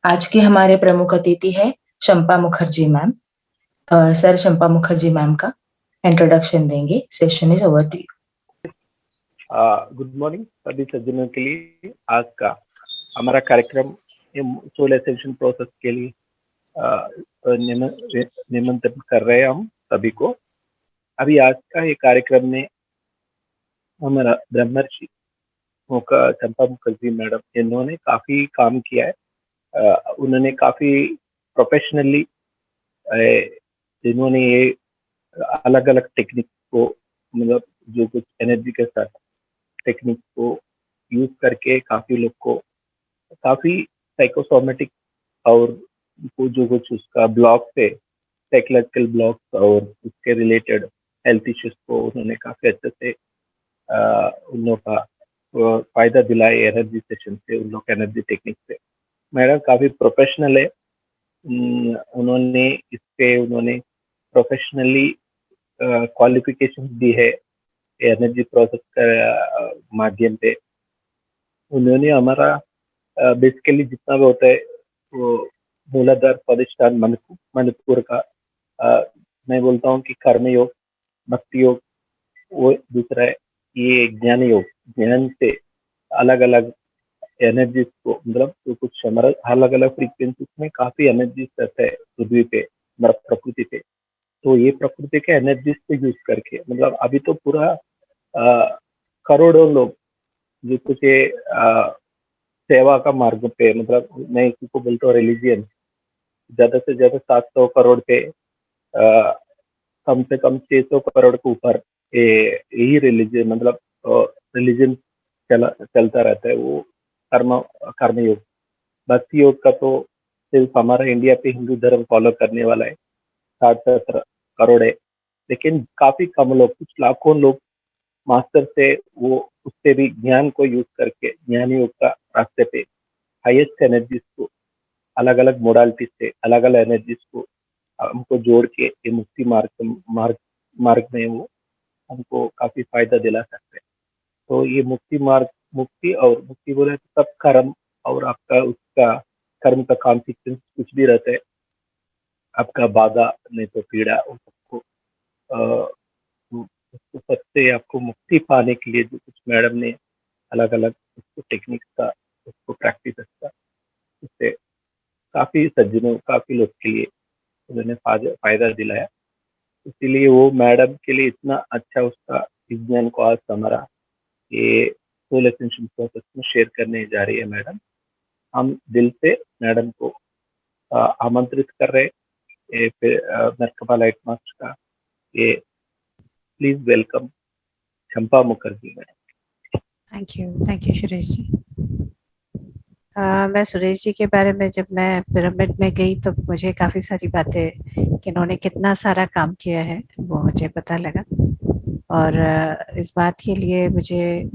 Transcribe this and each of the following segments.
आज के हमारे प्रमुख अतिथि है Shampa Mukherjee ma'am. Sir Shampa Mukherjee ma'am का इंट्रोडक्शन देंगे। Session is over to you. Good morning सभी सज्जनों के लिए। आज का हमारा कार्यक्रम सोल एसेंशन प्रोसेस के लिए निमंत्रित कर रहे हैं हम सभी को। अभी आज का ये कार्यक्रम में हमारा ब्रह्मर्षि चंपा मुखर्जी मैडम, इन्होंने काफी काम किया है। उन्होंने काफी प्रोफेशनली इन्होंने ये अलग अलग टेक्निक को, मतलब जो कुछ एनर्जी के साथ टेक्निक को यूज करके काफी लोग को काफी साइकोसोमेटिक और जो कुछ उसका ब्लॉक थे, साइकोलॉजिकल ब्लॉक्स और उसके रिलेटेड हेल्थ इश्यूज को उन्होंने काफी अच्छे से उन लोगों का फायदा दिलाए एनर्जी सेशन से, उन लोग एनर्जी टेक्निक से। मैडम काफी प्रोफेशनल है। उन्होंने प्रोफेशनली क्वालिफिकेशन दी है एनर्जी प्रोसेस का माध्यम पे। उन्होंने हमारा बेसिकली जितना भी होता है वो मूलाधार स्वादिष्टान मणिपुर का, मैं बोलता हूँ कि कर्म योग, भक्ति योग, वो दूसरा है ये ज्ञान योग। ज्ञान से अलग अलग एनर्जीज को, मतलब तो कुछ हमारा अलग अलग फ्रीक्वेंसीज में काफी एनर्जीज रहता है पृथ्वी पे, मतलब प्रकृति पे। तो ये प्रकृति के एनर्जीज को यूज करके, मतलब अभी तो पूरा करोड़ों लोग जो कुछ सेवा का मार्ग पे, मतलब मैं इसी को बोलता हूँ रिलीजियन, ज्यादा से ज्यादा 700 करोड़ पे कम से कम 600 करोड़ के ऊपर यही रिलीजन, मतलब रिलीजन चलता रहता है। वो कर्म कर्म योग। भक्ति योग का तो सिर्फ हमारा इंडिया पे हिंदू धर्म फॉलो करने वाला है, 60-70 करोड़ है। लेकिन काफी कम लोग, कुछ लाखों लोग मास्टर से वो उससे भी ज्ञान को यूज करके ज्ञान योग का रास्ते पे हाईएस्ट एनर्जीज को, अलग अलग मोडालिटी से अलग अलग एनर्जीज को हमको जोड़ के ये मुक्ति मार्ग में वो हमको काफी फायदा दिला सकते हैं। तो ये मुक्ति मार्ग, मुक्ति और मुक्ति बोले तो सब कर्म और आपका उसका कर्म का कॉन्सिक्वेंस कुछ भी रहता है, आपका बाधा नहीं तो पीड़ा, उन सबको उसको सबसे आपको मुक्ति पाने के लिए जो कुछ मैडम ने अलग अलग उसको टेक्निक्स का, उसको प्रैक्टिस का, उससे काफी सज्जनों, काफी लोग के लिए उन्होंने फायदा दिलाया। इसीलिए वो मैडम के लिए इतना अच्छा उसका विज्ञान को आज हमारा ये सोल एसेंशियल प्रोसेस में शेयर करने जा रही है मैडम। हम दिल से मैडम को आमंत्रित कर रहे हैं मरकबा लाइट मास्टर का। ये please welcome Champa Mukherjee madam. Thank you Suresh ji. मैं सुरेश जी के बारे में, जब मैं पिरामिड में गई तो मुझे काफ़ी सारी बातें कि इन्होंने कितना सारा काम किया है वो मुझे पता लगा। और इस बात के लिए मुझे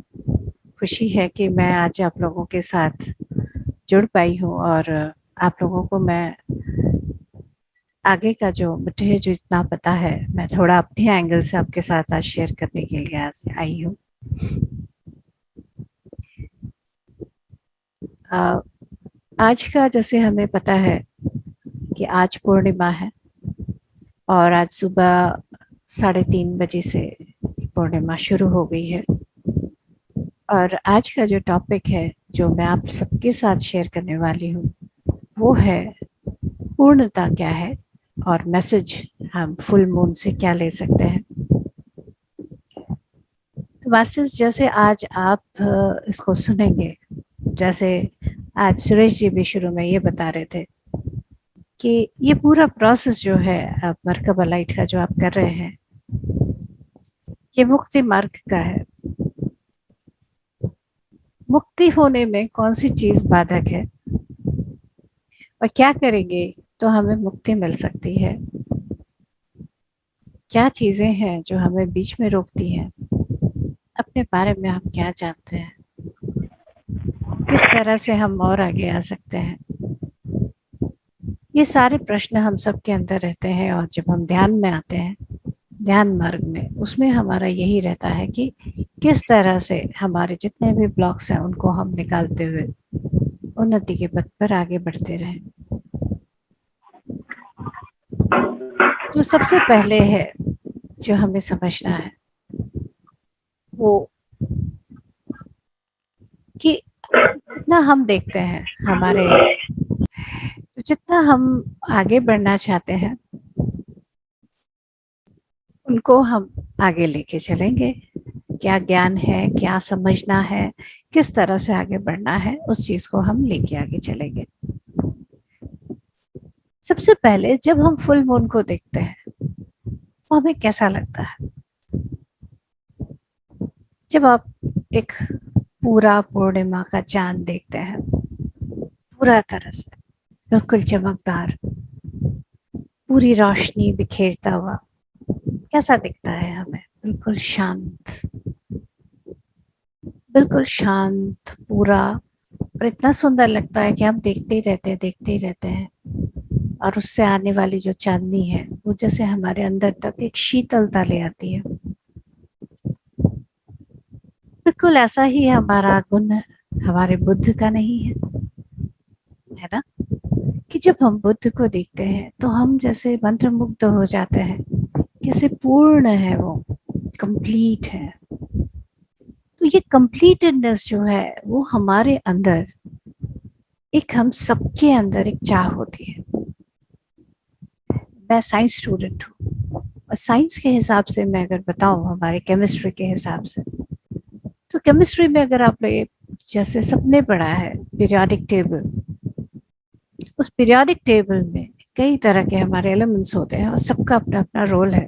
खुशी है कि मैं आज आप लोगों के साथ जुड़ पाई हूँ और आप लोगों को मैं आगे का जो मुझे जो इतना पता है मैं थोड़ा अपने एंगल से आपके साथ आज शेयर करने के लिए आज आई हूँ। आज का जैसे हमें पता है कि आज पूर्णिमा है और आज सुबह 3:30 बजे से पूर्णिमा शुरू हो गई है। और आज का जो टॉपिक है जो मैं आप सबके साथ शेयर करने वाली हूँ वो है पूर्णता क्या है और मैसेज हम फुल मून से क्या ले सकते हैं। तो मैसेज जैसे आज आप इसको सुनेंगे, जैसे आज सुरेश जी भी शुरू में ये बता रहे थे कि ये पूरा प्रोसेस जो है आप मरकबा लाइट का जो आप कर रहे हैं ये मुक्ति मार्ग का है। मुक्ति होने में कौन सी चीज बाधक है और क्या करेंगे तो हमें मुक्ति मिल सकती है, क्या चीजें हैं जो हमें बीच में रोकती हैं, अपने बारे में हम क्या जानते हैं, किस तरह से हम और आगे आ सकते हैं। ये सारे प्रश्न हम सब के अंदर रहते हैं और जब हम ध्यान में आते हैं, ध्यान मार्ग में, उसमें हमारा यही रहता है कि किस तरह से हमारे जितने भी ब्लॉक्स हैं उनको हम निकालते हुए उन्नति के पथ पर आगे बढ़ते रहें। जो सबसे पहले है जो हमें समझना है वो कि जितना हम देखते हैं हमारे, जितना हम आगे बढ़ना चाहते हैं उनको हम आगे लेके चलेंगे। क्या ज्ञान है, क्या समझना है, किस तरह से आगे बढ़ना है, उस चीज को हम लेके आगे चलेंगे। सबसे पहले जब हम फुल मून को देखते हैं तो हमें कैसा लगता है? जब आप एक पूरा पूर्णिमा का चांद देखते हैं पूरा तरह से बिल्कुल चमकदार, पूरी रोशनी बिखेरता हुआ, कैसा दिखता है हमें? बिल्कुल शांत, बिल्कुल शांत पूरा, और इतना सुंदर लगता है कि हम देखते ही रहते हैं। और उससे आने वाली जो चांदनी है वो जैसे हमारे अंदर तक एक शीतलता ले आती है। बिल्कुल ऐसा ही हमारा गुण हमारे बुद्ध का नहीं है ना? कि जब हम बुद्ध को देखते हैं तो हम जैसे मंत्रमुग्ध हो जाते हैं, कैसे पूर्ण है वो, कंप्लीट है। तो ये कंप्लीटेडनेस जो है वो हमारे अंदर, एक हम सबके अंदर एक चाह होती है। मैं साइंस स्टूडेंट हूँ और साइंस के हिसाब से मैं अगर बताऊं, हमारे केमिस्ट्री के हिसाब से, तो केमिस्ट्री में अगर आपने जैसे सबने पढ़ा है पीरियोडिक टेबल, उस पीरियोडिक टेबल में कई तरह के हमारे एलिमेंट्स होते हैं और सबका अपना अपना रोल है।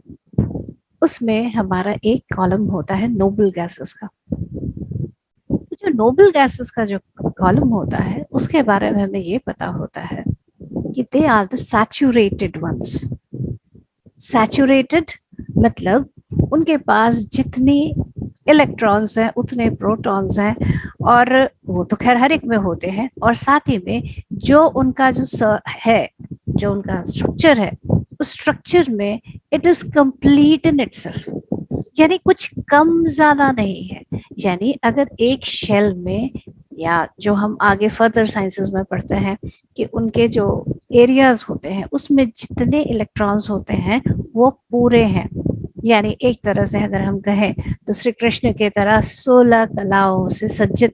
उसमें हमारा एक कॉलम होता है नोबल गैसेस का। तो जो नोबल गैसेस का जो कॉलम होता है उसके बारे में हमें ये पता होता है कि they are the saturated ones. Saturated मतलब उनके पास जितनी इलेक्ट्रॉन्स हैं उतने प्रोटॉन्स हैं, और वो तो खैर हर एक में होते हैं, और साथ ही में जो उनका जो है, जो उनका स्ट्रक्चर है, उस स्ट्रक्चर में it is complete in itself, यानी कुछ कम ज्यादा नहीं है। यानी अगर एक शेल में, या जो हम आगे फर्दर साइंसेस में पढ़ते हैं कि उनके जो एरियाज होते हैं उसमें जितने इलेक्ट्रॉन्स होते हैं वो पूरे हैं। यानी एक तरह से अगर हम कहें तो श्री कृष्ण की तरह 16 कलाओं से सज्जित,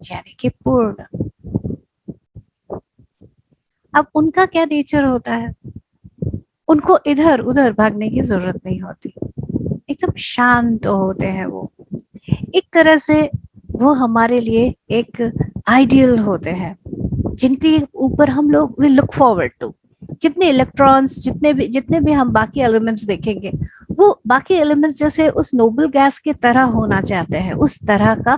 यानी कि पूर्ण। अब उनका क्या नेचर होता है? उनको इधर उधर भागने की जरूरत नहीं होती, एकदम शांत होते हैं वो। एक तरह से वो हमारे लिए एक आइडियल होते हैं जिनके ऊपर हम लोग विल लुक फॉरवर्ड टू। जितने इलेक्ट्रॉन्स, जितने भी हम बाकी एलिमेंट्स देखेंगे, वो बाकी एलिमेंट्स जैसे उस नोबल गैस की तरह होना चाहते हैं, उस तरह का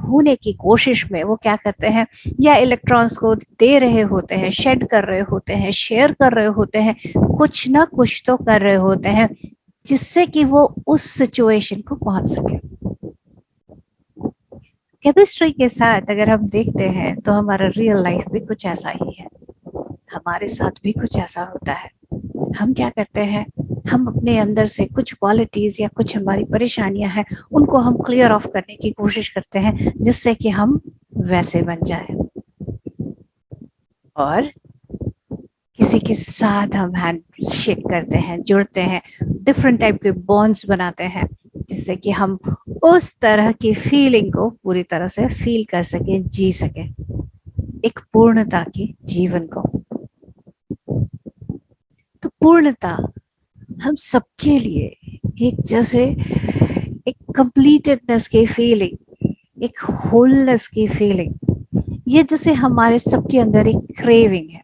होने की कोशिश में वो क्या करते हैं, या इलेक्ट्रॉन्स को दे रहे होते हैं, शेड कर रहे होते हैं, शेयर कर रहे होते हैं, कुछ ना कुछ तो कर रहे होते हैं जिससे कि वो उस सिचुएशन को पहुंच सके। केमिस्ट्री के साथ अगर हम देखते हैं तो हमारा रियल लाइफ भी कुछ ऐसा ही है, हमारे साथ भी कुछ ऐसा होता है। हम क्या करते हैं, हम अपने अंदर से कुछ क्वालिटीज या कुछ हमारी परेशानियां हैं उनको हम क्लियर ऑफ करने की कोशिश करते हैं जिससे कि हम वैसे बन जाएं, और किसी के साथ हम हैंड शेक करते हैं, जुड़ते हैं, डिफरेंट टाइप के बॉन्ड्स बनाते हैं जिससे कि हम उस तरह की फीलिंग को पूरी तरह से फील कर सके, जी सके, एक पूर्णता की जीवन को। तो पूर्णता हम सबके लिए एक जैसे एक कंप्लीटेडनेस की फीलिंग, एक होलनेस की फीलिंग, ये जैसे हमारे सबके अंदर एक क्रेविंग है।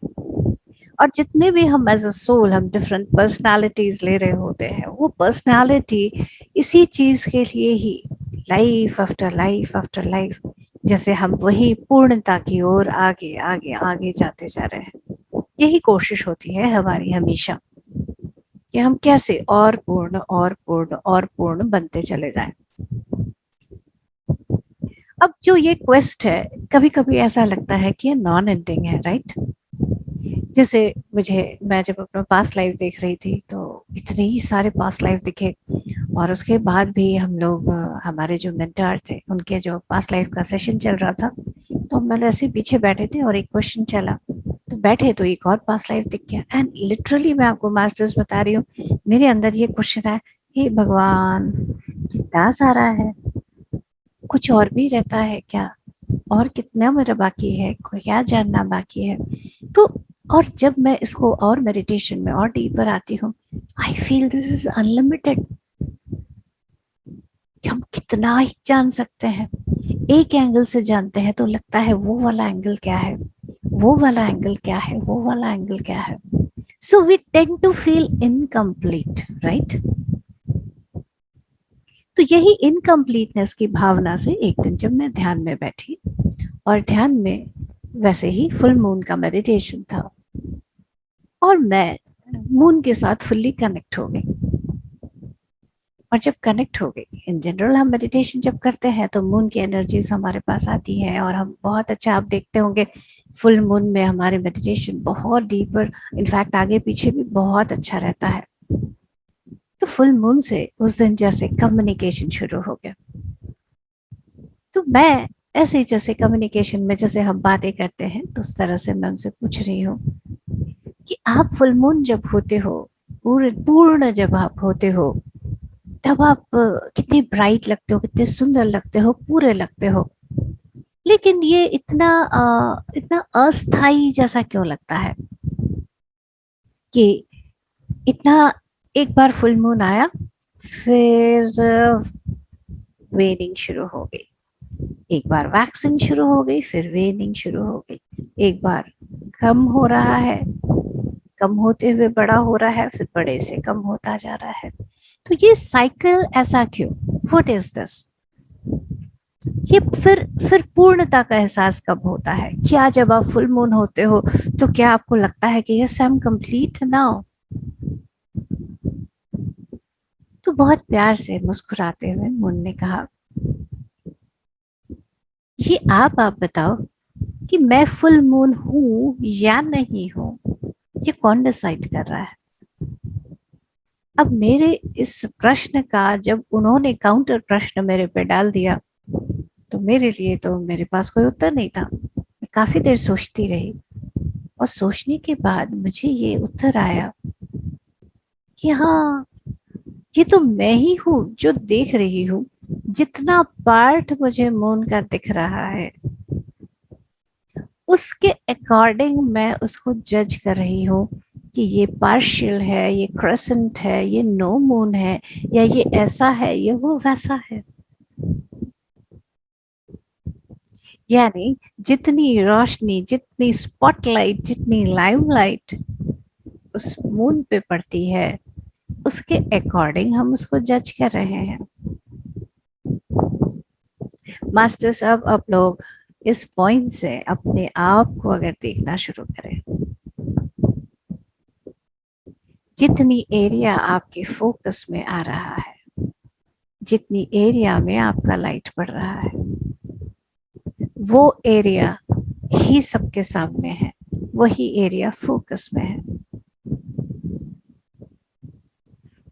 और जितने भी हम एज अ सोल हम डिफरेंट पर्सनालिटीज ले रहे होते हैं, वो पर्सनालिटी इसी चीज के लिए ही लाइफ आफ्टर लाइफ जैसे हम वही पूर्णता की ओर आगे आगे आगे जाते जा रहे हैं। यही कोशिश होती है हमारी हमेशा कि हम कैसे और पूर्ण और पूर्ण और पूर्ण बनते चले जाएं। अब जो ये क्वेस्ट है, कभी कभी ऐसा लगता है कि ये नॉन एंडिंग है, राइट? जैसे मैं जब अपना पास्ट लाइफ देख रही थी तो इतने ही सारे पास्ट लाइफ दिखे, और उसके बाद भी हम लोग हमारे जो मेंटर थे उनके जो पास्ट लाइफ का सेशन चल रहा था तो हम लोग ऐसे पीछे बैठे थे और एक क्वेश्चन चला, तो बैठे तो एक और पास्ट लाइफ दिख गया। एंड लिटरली मैं आपको मास्टर्स बता रही हूँ, मेरे अंदर ये क्वेश्चन है, हे भगवान कितना सारा है, कुछ और भी रहता है क्या, और कितना मेरा बाकी है, क्या जानना बाकी है। तो और जब मैं इसको और मेडिटेशन में और डीपर आती हूँ, I feel this is unlimited, कि हम कितना ही जान सकते हैं। एक एंगल से जानते हैं तो लगता है वो वाला एंगल क्या है, वो वाला एंगल क्या है, वो वाला एंगल क्या है। So we tend to feel incomplete, right. तो यही इनकम्प्लीटनेस की भावना से एक दिन जब मैं ध्यान में बैठी, और ध्यान में वैसे ही फुल मून का मेडिटेशन था, और मैं मून के साथ फुल्ली कनेक्ट हो गई। और जब कनेक्ट हो गई, इन जनरल हम मेडिटेशन जब करते हैं तो मून की एनर्जीज हमारे पास आती हैं, और हम बहुत अच्छा, आप देखते होंगे फुल मून में हमारे मेडिटेशन बहुत डीपर, इनफैक्ट आगे पीछे भी बहुत अच्छा रहता है। तो फुल मून से उस दिन जैसे कम्युनिकेशन शुरू हो गया। तो मैं ऐसे ही जैसे कम्युनिकेशन में जैसे हम बातें करते हैं, तो उस तरह से मैं उनसे पूछ रही हूँ कि आप फुल मून जब होते हो, पूर्ण पूर्ण जब आप होते हो, तब आप कितने ब्राइट लगते हो, कितने सुंदर लगते हो, पूरे लगते हो। लेकिन ये इतना अस्थाई जैसा क्यों लगता है, कि इतना, एक बार फुल मून आया, फिर वेनिंग शुरू हो गई, एक बार वैक्सिंग शुरू हो गई, फिर वेनिंग शुरू हो गई, एक बार कम हो रहा है, कम होते हुए बड़ा हो रहा है, फिर बड़े से कम होता जा रहा है। तो ये साइकिल ऐसा क्यों, व्हाट इज दिस। ये फिर पूर्णता का एहसास कब होता है, क्या जब आप फुल मून होते हो तो क्या आपको लगता है कि yes I am complete now. तो बहुत प्यार से मुस्कुराते हुए मून ने कहा, ये आप बताओ कि मैं फुल मून हूं या नहीं हूं, ये कौन डिसाइड कर रहा है। अब मेरे इस प्रश्न का जब उन्होंने काउंटर प्रश्न मेरे पे डाल दिया, तो मेरे लिए तो मेरे पास कोई उत्तर नहीं था। मैं काफी देर सोचती रही, और सोचने के बाद मुझे ये उत्तर आया कि हाँ, ये तो मैं ही हूँ जो देख रही हूँ। जितना पार्ट मुझे मून का दिख रहा है, उसके अकॉर्डिंग मैं उसको जज कर रही हूँ कि ये पार्शियल है, ये क्रेसेंट है, ये नो मून है, या ये ऐसा है, ये वो वैसा है। यानी जितनी रोशनी, जितनी स्पॉटलाइट, जितनी लाइमलाइट उस मून पे पड़ती है, उसके अकॉर्डिंग हम उसको जज कर रहे हैं। मास्टर साहब, आप लोग इस पॉइंट से अपने आप को अगर देखना शुरू करें, जितनी एरिया आपके फोकस में आ रहा है, जितनी एरिया में आपका लाइट पड़ रहा है, वो एरिया ही सबके सामने है, वही एरिया फोकस में है।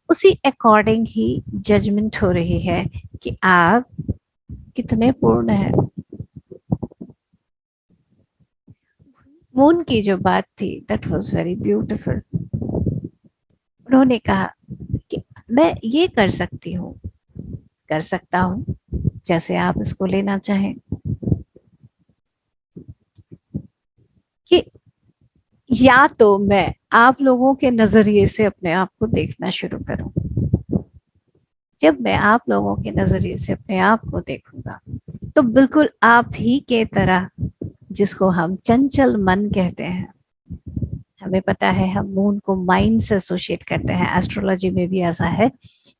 उसी अकॉर्डिंग ही जजमेंट हो रही है कि आप कितने पूर्ण हैं। मून की जो बात थी, दैट वाज वेरी ब्यूटीफुल। उन्होंने कहा कि मैं ये कर सकती हूँ, कर सकता हूँ, जैसे आप इसको लेना चाहें, कि या तो मैं आप लोगों के नजरिए से अपने आप को देखना शुरू करूं। जब मैं आप लोगों के नजरिए से अपने आप को देखूंगा, तो बिल्कुल आप ही के तरह, जिसको हम चंचल मन कहते हैं। हमें पता है हम मून को माइंड से एसोसिएट करते हैं, एस्ट्रोलॉजी में भी ऐसा है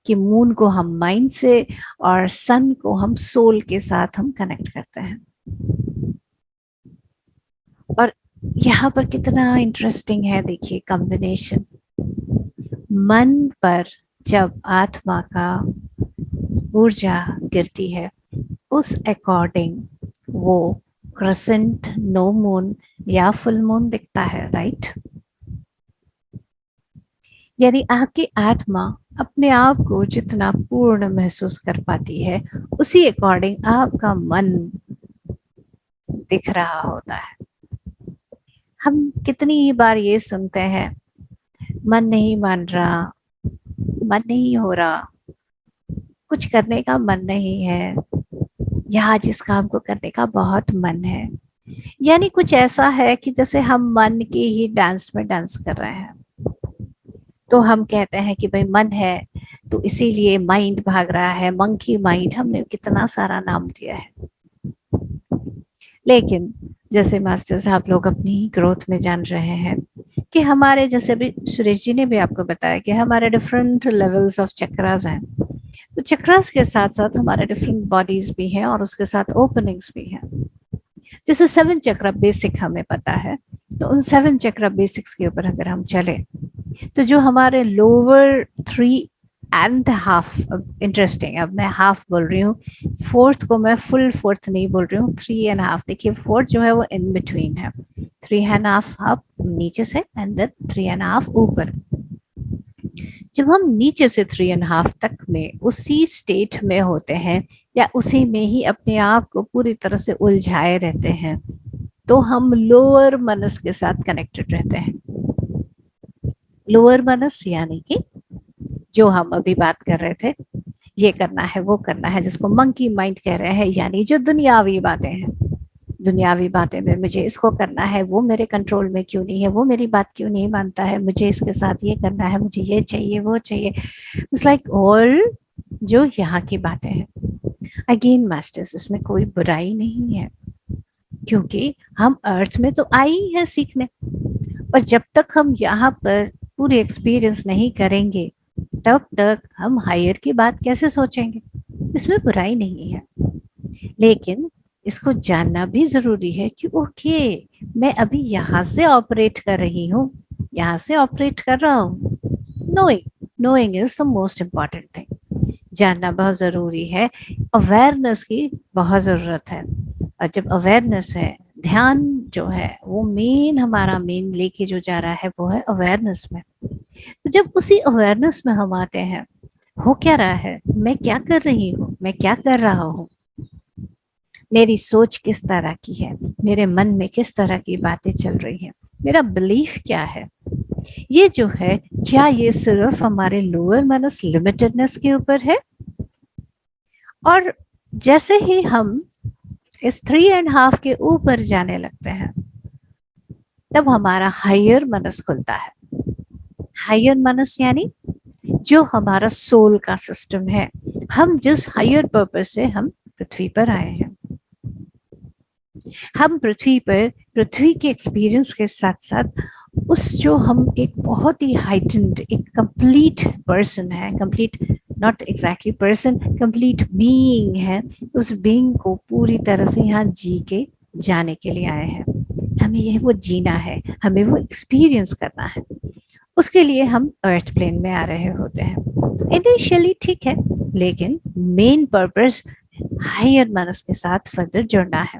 कि मून को हम माइंड से, और सन को हम सोल के साथ हम कनेक्ट करते हैं। और यहाँ पर कितना इंटरेस्टिंग है, देखिए कॉम्बिनेशन। मन पर जब आत्मा का ऊर्जा गिरती है, उस अकॉर्डिंग वो क्रेसेंट, नो मून या फुल मून दिखता है, राइट। यानी आपकी आत्मा अपने आप को जितना पूर्ण महसूस कर पाती है, उसी अकॉर्डिंग आपका मन दिख रहा होता है। हम कितनी ही बार ये सुनते हैं, मन नहीं मान रहा, मन नहीं हो रहा, कुछ करने का मन नहीं है, या जिस काम को करने का बहुत मन है, यानी कुछ ऐसा है कि जैसे हम मन के ही डांस में डांस कर रहे हैं। तो हम कहते हैं कि भाई मन है तो इसीलिए माइंड भाग रहा है, मंकी माइंड, हमने कितना सारा नाम दिया है। लेकिन जैसे मास्टर साहब लोग अपनी ग्रोथ में जान रहे हैं कि हमारे, जैसे भी सुरेश जी ने भी आपको बताया कि हमारे डिफरेंट लेवल्स ऑफ चक्रास हैं, तो चक्रास के साथ साथ हमारे डिफरेंट बॉडीज भी हैं और उसके साथ ओपनिंग्स भी हैं। जैसे 7 चक्र बेसिक हमें पता है, तो उन 7 चक्र बेसिक्स के ऊपर अगर हम चले तो जो हमारे लोअर 3.5, इंटरेस्टिंग, अब मैं हाफ बोल रही हूँ, फोर्थ को मैं फुल फोर्थ नहीं बोल रही हूँ, 3.5, देखिए फोर्थ जो है वो इन बिटवीन है, 3.5 आप नीचे से एंड देन 3.5 ऊपर। जब हम नीचे से 3.5 तक में उसी स्टेट में होते हैं या उसी में ही अपने आप को पूरी तरह से उलझाए रहते हैं, तो हम लोअर मनस के साथ कनेक्टेड रहते हैं। लोअर मनस यानी कि जो हम अभी बात कर रहे थे, ये करना है वो करना है, जिसको मंकी माइंड कह रहे हैं, यानी जो दुनियावी बातें हैं। दुनियावी बातें में मुझे इसको करना है, वो मेरे कंट्रोल में क्यों नहीं है, वो मेरी बात क्यों नहीं मानता है, मुझे इसके साथ ये करना है, मुझे ये चाहिए वो चाहिए, इट्स लाइक ऑल जो यहाँ की बातें हैं। अगेन मास्टर्स, इसमें कोई बुराई नहीं है, क्योंकि हम अर्थ में तो आई ही है सीखने, पर जब तक हम यहाँ पर पूरी एक्सपीरियंस नहीं करेंगे तब तक हम हायर की बात कैसे सोचेंगे। इसमें बुराई नहीं है, लेकिन इसको जानना भी जरूरी है कि ओके, मैं अभी यहाँ से ऑपरेट कर रही हूँ, यहाँ से ऑपरेट कर रहा हूँ। Knowing is the most important thing. जानना बहुत जरूरी है, अवेयरनेस की बहुत जरूरत है। और जब अवेयरनेस है, ध्यान जो है वो मेन, हमारा मेन लेके जो जा रहा है वो है अवेयरनेस में। तो जब उसी अवेयरनेस में हम आते हैं, हो क्या रहा है, मैं क्या कर रही हूँ, मैं क्या कर रहा हूँ, मेरी सोच किस तरह की है, मेरे मन में किस तरह की बातें चल रही हैं, मेरा बिलीफ क्या है, ये जो है, क्या ये सिर्फ हमारे लोअर मनस लिमिटेडनेस के ऊपर है। और जैसे ही हम इस 3.5 के ऊपर जाने लगते हैं, तब हमारा हायर मनस खुलता है। हायर मनस यानी जो हमारा सोल का सिस्टम है, हम जिस हायर पर्पस से हम पृथ्वी पर आए हैं, हम पृथ्वी पर पृथ्वी के एक्सपीरियंस के साथ साथ उस जो हम एक बहुत ही हाइटेंड, एक कंप्लीट पर्सन है, complete not exactly person, complete being है, उस बीइंग को पूरी तरह से यहाँ जी के जाने के लिए आए हैं। हमें ये वो जीना है, हमें वो एक्सपीरियंस करना है, उसके लिए हम अर्थ प्लेन में आ रहे होते हैं। इनिशियली ठीक है, लेकिन मेन पर्पस हायर मनस के साथ फर्दर जुड़ना है।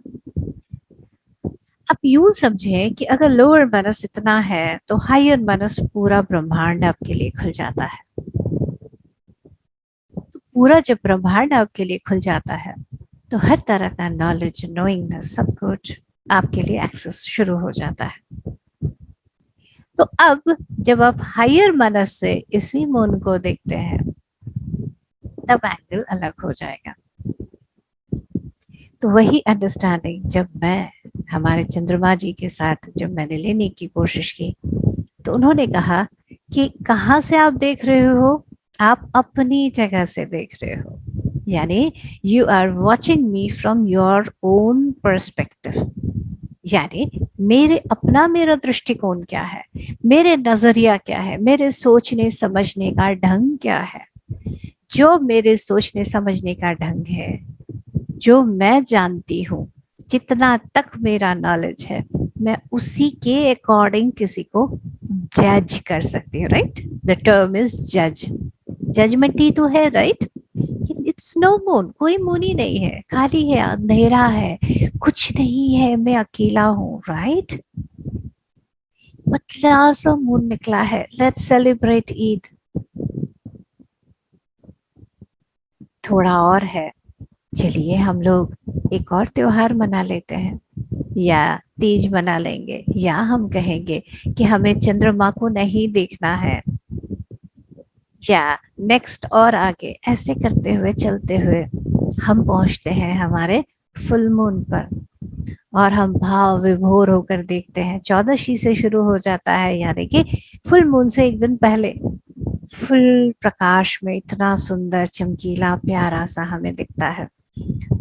आप यूं समझें कि अगर लोअर मनस इतना है तो हायर मनस पूरा ब्रह्मांड आपके लिए खुल जाता है। तो पूरा जब ब्रह्मांड आपके लिए खुल जाता है तो हर तरह का नॉलेज, नोइंगनेस, सब कुछ आपके लिए एक्सेस शुरू हो जाता है। तो अब जब आप हायर मनस से इसी मून को देखते हैं, तब एंगल अलग हो जाएगा। तो वही अंडरस्टैंडिंग जब मैं हमारे चंद्रमा जी के साथ जब मैंने लेने की कोशिश की, तो उन्होंने कहा कि कहाँ से आप देख रहे हो, आप अपनी जगह से देख रहे हो, यानी you are watching me from your own perspective, यानी मेरा दृष्टिकोण क्या है, मेरे नजरिया क्या है, मेरे सोचने समझने का ढंग क्या है। जो मेरे सोचने समझने का ढंग है, जो मैं जानती हूँ, जितना तक मेरा नॉलेज है, मैं उसी के अकॉर्डिंग किसी को जज कर सकती हूँ। राइट, द टर्म इज जज। जजमेंट ही तो है, राइट। इट्स नो मून, कोई मून ही नहीं है, खाली है, अंधेरा है, कुछ नहीं है, मैं अकेला हूँ, राइट। पतला सा मून निकला है, लेट्स सेलिब्रेट ईद। थोड़ा और है, चलिए हम लोग एक और त्योहार मना लेते हैं। या तेज बना लेंगे, या हम कहेंगे कि हमें चंद्रमा को नहीं देखना है, या नेक्स्ट और आगे, ऐसे करते हुए चलते हुए हम पहुंचते हैं हमारे फुल मून पर, और हम भाव विभोर होकर देखते हैं। 14शी से शुरू हो जाता है, यानी कि फुल मून से एक दिन पहले फुल प्रकाश में इतना सुंदर चमकीला प्यारा सा हमें दिखता है,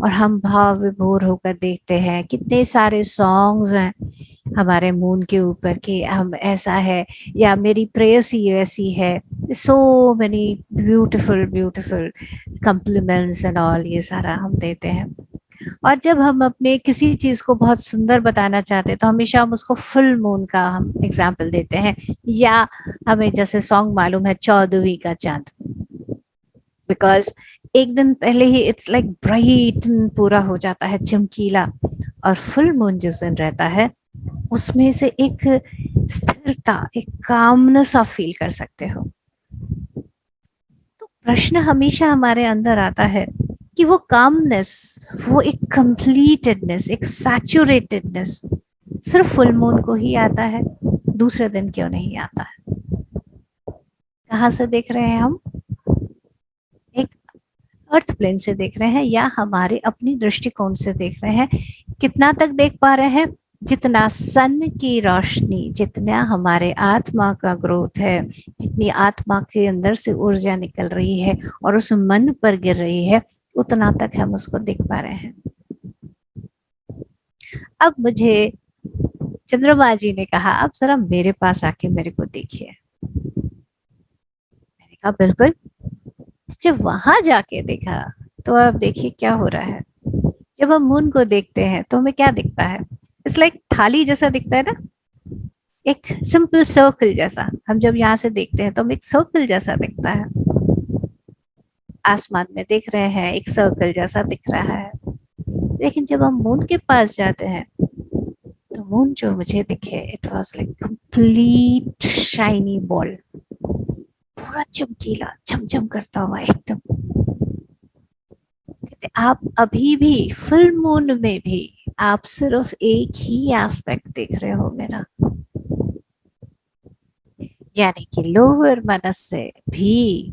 और हम भाव विभोर होकर देखते हैं। कितने सारे सॉन्ग्स हैं हमारे मून के ऊपर कि हम ऐसा है, या मेरी प्रेयसी वैसी है, so many beautiful beautiful compliments and all, ये सारा हम देते हैं। और जब हम अपने किसी चीज को बहुत सुंदर बताना चाहते हैं तो हमेशा हम उसको फुल मून का हम एग्जाम्पल देते हैं, या हमें जैसे सॉन्ग मालूम है 14वीं का चांद, बिकॉज एक दिन पहले ही इट्स लाइक ब्राइट पूरा हो जाता है चमकीला, और फुल मून जिस दिन रहता है उसमें से एक स्थिरता, एक कामनेस आप फील कर सकते हो। तो प्रश्न हमेशा हमारे अंदर आता है कि वो कामनेस, वो एक कंप्लीटेडनेस, एक सैचुरेटेडनेस सिर्फ फुल मून को ही आता है, दूसरे दिन क्यों नहीं आता है? कहाँ से देख रहे हैं हम? एक अर्थ प्लेन से देख रहे हैं, या हमारे अपनी दृष्टिकोण से देख रहे हैं? कितना तक देख पा रहे हैं? जितना सन की रोशनी, जितना हमारे आत्मा का ग्रोथ है, जितनी आत्मा के अंदर से ऊर्जा निकल रही है और उस मन पर गिर रही है, उतना तक हम उसको देख पा रहे हैं। अब मुझे चंद्रमा जी ने कहा, अब जरा मेरे पास आके मेरे को देखिए। मैंने कहा बिल्कुल। जब वहां जाके देखा तो अब देखिए क्या हो रहा है। जब हम मून को देखते हैं तो हमें क्या दिखता है? इट्स लाइक थाली जैसा दिखता है ना, एक सिंपल सर्कल जैसा। हम जब यहाँ से देखते हैं तो हम एक सर्कल जैसा दिखता है, आसमान में देख रहे हैं एक सर्कल जैसा दिख रहा है। लेकिन जब हम मून के पास जाते हैं तो मून जो मुझे दिखे, it was like complete shiny ball, पूरा चमकीला चमचम करता हुआ एकदम। कहते आप अभी भी फुल मून में भी आप सिर्फ एक ही एस्पेक्ट देख रहे हो मेरा, यानी कि लोअर मनस से भी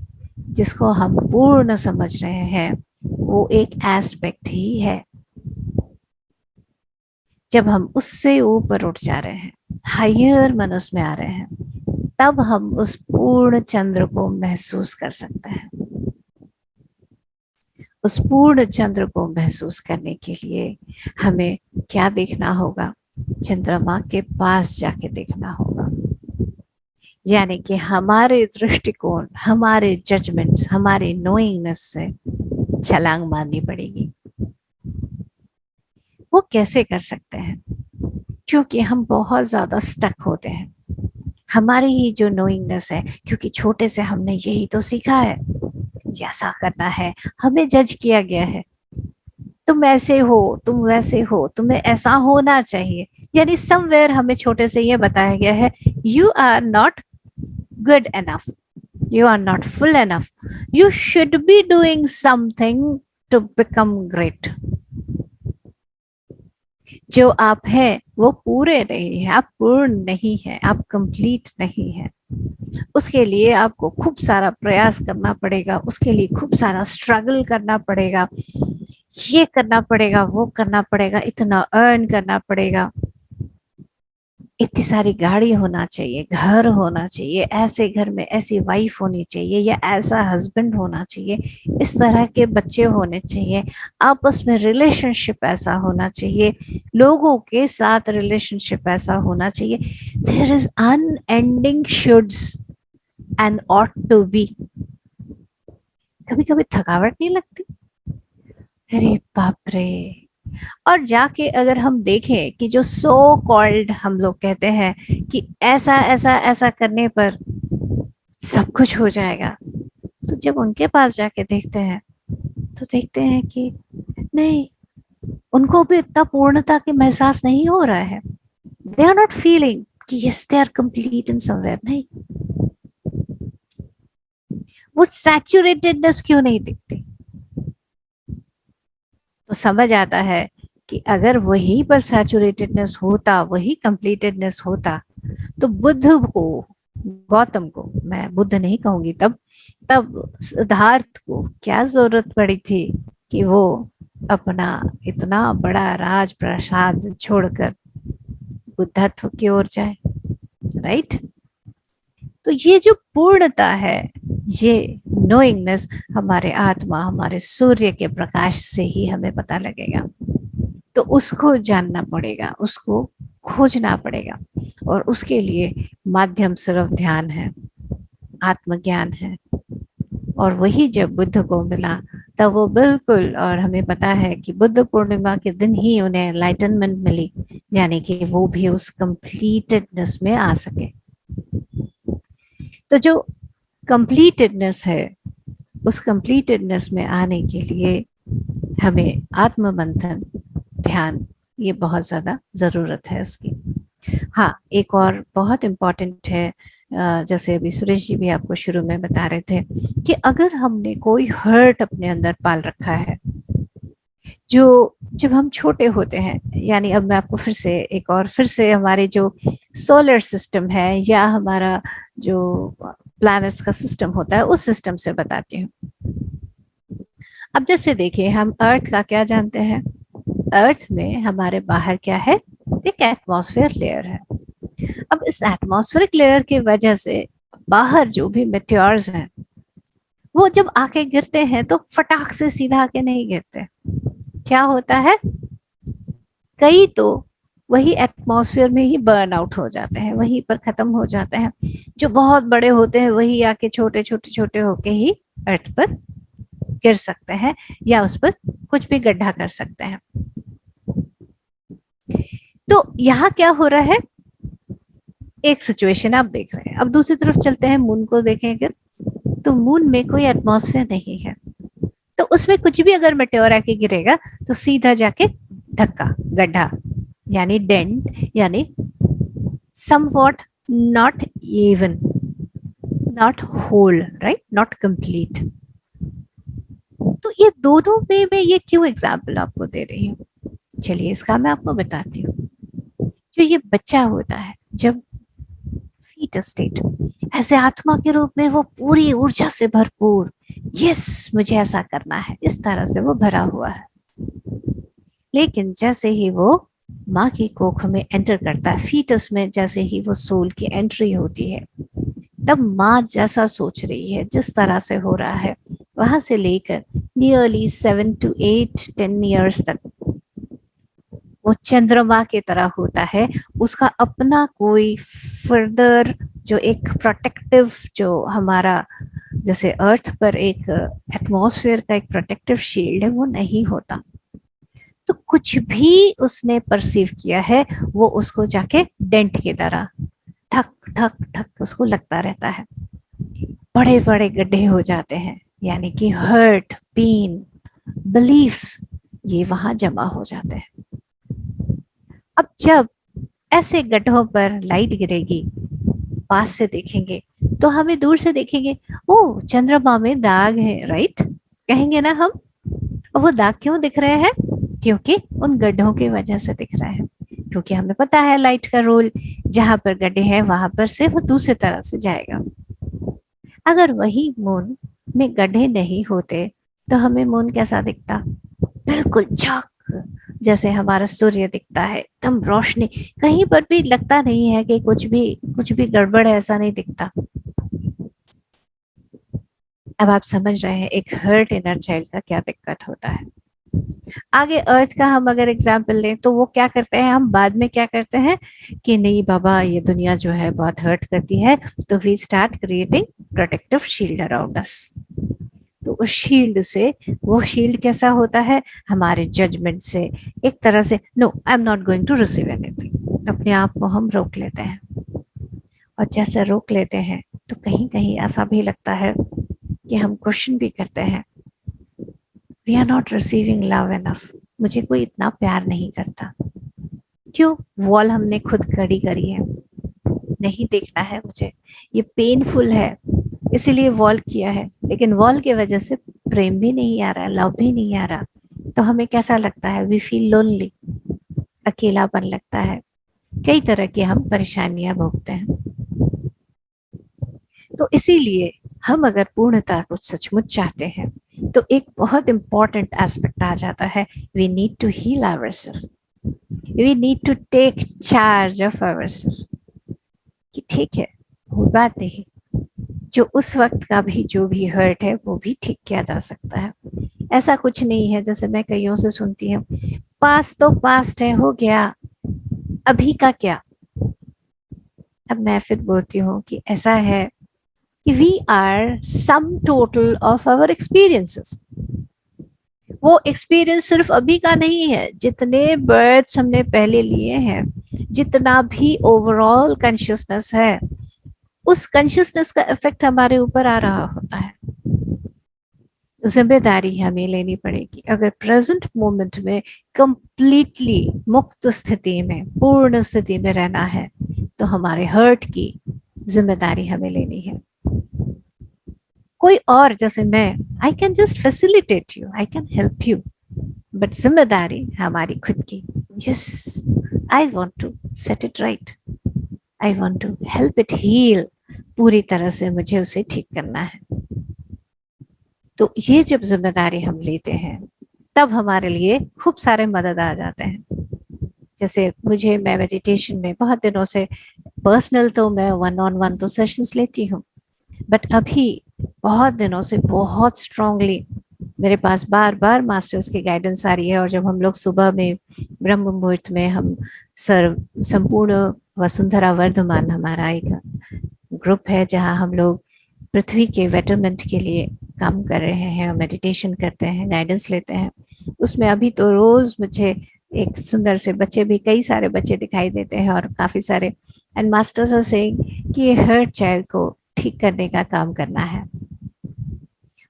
जिसको हम पूर्ण समझ रहे हैं वो एक एस्पेक्ट ही है। जब हम उससे ऊपर उठ जा रहे हैं, हायर मनस में आ रहे हैं, तब हम उस पूर्ण चंद्र को महसूस कर सकते हैं। उस पूर्ण चंद्र को महसूस करने के लिए हमें क्या देखना होगा? चंद्रमा के पास जाके देखना होगा, यानी कि हमारे दृष्टिकोण, हमारे जजमेंट्स, हमारे नोइंगनेस से छलांग मारनी पड़ेगी। वो कैसे कर सकते हैं? क्योंकि हम बहुत ज्यादा स्टक होते हैं, हमारी ही जो नोइंगनेस है, क्योंकि छोटे से हमने यही तो सीखा है, ऐसा करना है, हमें जज किया गया है, तुम ऐसे हो, तुम वैसे हो, तुम्हें ऐसा होना चाहिए, यानी समवेयर हमें छोटे से ये बताया गया है, you are not good enough, you are not full enough, you should be doing something to become great। जो आप हैं वो पूरे नहीं है, आप पूर्ण नहीं है, आप कंप्लीट नहीं है। उसके लिए आपको खूब सारा प्रयास करना पड़ेगा, उसके लिए खूब सारा स्ट्रगल करना पड़ेगा, ये करना पड़ेगा, वो करना पड़ेगा, इतना अर्न करना पड़ेगा, इतनी सारी गाड़ी होना चाहिए, घर होना चाहिए, ऐसे घर में ऐसी वाइफ होनी चाहिए, या ऐसा हस्बैंड होना चाहिए, इस तरह के बच्चे होने चाहिए, आपस में रिलेशनशिप ऐसा होना चाहिए, लोगों के साथ रिलेशनशिप ऐसा होना चाहिए। There is unending shoulds and ought to be. कभी कभी थकावट नहीं लगती? अरे बाप रे। और जाके अगर हम देखें कि जो सो कॉल्ड हम लोग कहते हैं कि ऐसा ऐसा ऐसा करने पर सब कुछ हो जाएगा, तो जब उनके पास जाके देखते हैं तो देखते हैं कि नहीं, उनको भी इतना पूर्णता की एहसास नहीं हो रहा है। दे आर नॉट फीलिंग कि yes they are complete in somewhere. नहीं, वो सैचुरेटेडनेस क्यों नहीं दिखती? तो समझ आता है कि अगर वहीं पर सैचुरेटेडनेस होता, वही कंप्लीटेडनेस होता, तो बुद्ध को, गौतम को, मैं बुद्ध नहीं कहूंगी, तब सिद्धार्थ को क्या जरूरत पड़ी थी कि वो अपना इतना बड़ा राजप्रसाद छोड़कर बुद्धत्व की ओर जाए, राइट? तो ये जो पूर्णता है, ये नोइंगनेस हमारे आत्मा, हमारे सूर्य के प्रकाश से ही हमें पता लगेगा। तो उसको जानना पड़ेगा, उसको खोजना पड़ेगा, और उसके लिए माध्यम सिर्फ ध्यान है, आत्मज्ञान है। और वही जब बुद्ध को मिला तब वो बिल्कुल, और हमें पता है कि बुद्ध पूर्णिमा के दिन ही उन्हें एनलाइटनमेंट मिली, यानी कि वो भी उस कंप्लीटेडनेस में आ सके। तो जो कंप्लीटेडनेस है, उस कंप्लीटेडनेस में आने के लिए हमें आत्ममंथन, ध्यान, ये बहुत ज्यादा जरूरत है उसकी। हाँ, एक और बहुत इम्पोर्टेंट है, जैसे अभी सुरेश जी भी आपको शुरू में बता रहे थे कि अगर हमने कोई हर्ट अपने अंदर पाल रखा है, जो जब हम छोटे होते हैं, यानी अब मैं आपको फिर से हमारे जो सोलर सिस्टम है या हमारा जो प्लैनेट्स का सिस्टम होता है उस सिस्टम से बताती हूँ। अब जैसे देखिए, हम अर्थ का क्या जानते हैं? अर्थ में हमारे बाहर क्या है? एक एटमॉस्फेयर लेयर है। अब इस एटमॉस्फेरिक लेयर की वजह से बाहर जो भी मेटेओर्स हैं, वो जब आके गिरते हैं तो फटाक से सीधा आके नहीं गिरते। क्या होता है? कई तो वही एटमॉस्फेयर में ही बर्न आउट हो जाते हैं, वहीं पर खत्म हो जाते हैं। जो बहुत बड़े होते हैं वही आके छोटे छोटे छोटे होके ही अर्थ पर गिर सकते हैं या उस पर कुछ भी गड्ढा कर सकते हैं। तो यहाँ क्या हो रहा है? एक सिचुएशन आप देख रहे हैं। अब दूसरी तरफ चलते हैं, मून को देखेंगे तो मून में कोई एटमॉस्फेयर नहीं है, तो उसमें कुछ भी अगर मेटेओर आके गिरेगा तो सीधा जाके धक्का, गड्ढा, यानी डेंट, यानी somewhat not even, not whole, right, not complete. तो ये दोनों में मैं ये क्यों एग्जाम्पल आपको दे रही हूँ? चलिए इसका मैं आपको बताती हूँ। जो ये बच्चा होता है, जब फीटस स्टेट, ऐसे आत्मा के रूप में वो पूरी ऊर्जा से भरपूर, यस मुझे ऐसा करना है, इस तरह से वो भरा हुआ है। लेकिन जैसे ही वो माँ की कोख में एंटर करता है, फीटस में जैसे ही वो सोल की एंट्री होती है, तब माँ जैसा सोच रही है, जिस तरह से हो रहा है, वहां से लेकर नियरली 7 to 8 10 years तक वो चंद्रमा की तरह होता है। उसका अपना कोई फर्दर जो एक प्रोटेक्टिव, जो हमारा जैसे अर्थ पर एक एटमॉस्फेयर का एक प्रोटेक्टिव शील्ड है, वो नहीं होता। तो कुछ भी उसने परसीव किया है वो उसको जाके डेंट की तरह ठक ठक ठक उसको लगता रहता है। बड़े बड़े गड्ढे हो जाते हैं, यानी कि हर्ट, पेन, बिलीफ्स, ये वहां जमा हो जाते हैं। अब जब ऐसे गड्ढों पर लाइट गिरेगी, पास से देखेंगे तो हमें दूर से देखेंगे, ओ चंद्रमा में दाग है, राइट, कहेंगे ना हम। और वो दाग क्यों दिख रहे हैं? क्योंकि उन गड्ढों की वजह से दिख रहा है। क्योंकि हमें पता है लाइट का रोल, जहां पर गड्ढे हैं वहां पर से वो दूसरी तरह से जाएगा। अगर वही मून में गड्ढे नहीं होते तो हमें मून कैसा दिखता? बिल्कुल झक जैसे हमारा सूर्य दिखता है, एकदम रोशनी, कहीं पर भी लगता नहीं है कि कुछ भी गड़बड़ है, ऐसा नहीं दिखता। अब आप समझ रहे हैं एक हर्ट इनर चाइल्ड का क्या दिक्कत होता है। आगे अर्थ का हम अगर एग्जाम्पल लें तो वो क्या करते हैं, हम बाद में क्या करते हैं कि नहीं बाबा ये दुनिया जो है बहुत हर्ट करती है, तो we start creating protective shield around us. तो उस शील्ड से, वो शील्ड कैसा होता है? हमारे जजमेंट से, एक तरह से no I am not going to receive anything, अपने आप को हम रोक लेते हैं। और जैसे रोक लेते हैं तो कहीं कहीं ऐसा भी लगता है कि हम क्वेश्चन भी करते हैं, we are not receiving love enough, मुझे कोई इतना प्यार नहीं करता। क्यों? वॉल हमने खुद खड़ी करी है, नहीं देखना है मुझे, ये पेनफुल है, इसीलिए वॉल किया है। लेकिन वॉल की वजह से प्रेम भी नहीं आ रहा, लव भी नहीं आ रहा, तो हमें कैसा लगता है? वी फील लोनली, अकेलापन लगता है, कई तरह की हम परेशानियां भोगते हैं। तो इसीलिए हम अगर पूर्णता को सचमुच चाहते हैं तो एक बहुत इंपॉर्टेंट एस्पेक्ट आ जाता है, we need to heal ourself, we need to take charge of ourself. कि ठीक है, कोई बात नहीं, जो उस वक्त का भी जो भी हर्ट है वो भी ठीक किया जा सकता है। ऐसा कुछ नहीं है, जैसे मैं कईयों से सुनती हूँ, पास्ट तो पास्ट है, हो गया, अभी का क्या। अब मैं फिर बोलती हूँ कि ऐसा है कि we are sum total of our experiences. वो एक्सपीरियंस सिर्फ अभी का नहीं है, जितने बर्थ्स हमने पहले लिए हैं, जितना भी ओवरऑल कॉन्शियसनेस है, उस कॉन्शियसनेस का इफेक्ट हमारे ऊपर आ रहा होता है। जिम्मेदारी हमें लेनी पड़ेगी। अगर प्रेजेंट मोमेंट में कंप्लीटली मुक्त स्थिति में, पूर्ण स्थिति में रहना है, तो हमारे हर्ट की जिम्मेदारी हमें लेनी है। कोई और, जैसे मैं, I can just facilitate you, I can help you, but जिम्मेदारी हमारी खुद की। Yes, I want to set it right, I want to help it heal, पूरी तरह से मुझे उसे ठीक करना है। तो ये जब जिम्मेदारी हम लेते हैं, तब हमारे लिए खूब सारे मदद आ जाते हैं। जैसे मुझे, मैं मेडिटेशन में बहुत दिनों से, पर्सनल तो मैं 1-on-1 तो सेशंस लेती हूँ, बट अभी बहुत दिनों से बहुत स्ट्रांगली मेरे पास बार बार मास्टर्स की गाइडेंस आ रही है। और जब हम लोग सुबह में ब्रह्म मुहूर्त में हम संपूर्ण वसुंधरा वर्धमान, हमारा एक ग्रुप है जहाँ हम लोग पृथ्वी के बेटरमेंट के लिए काम कर रहे हैं, मेडिटेशन करते हैं, गाइडेंस लेते हैं। उसमें अभी तो रोज मुझे एक सुंदर से बच्चे भी, कई सारे बच्चे दिखाई देते हैं, और काफी सारे एंड मास्टर्स आर सेइंग कि ये हर्ट चाइल्ड को ठीक करने का काम करना है।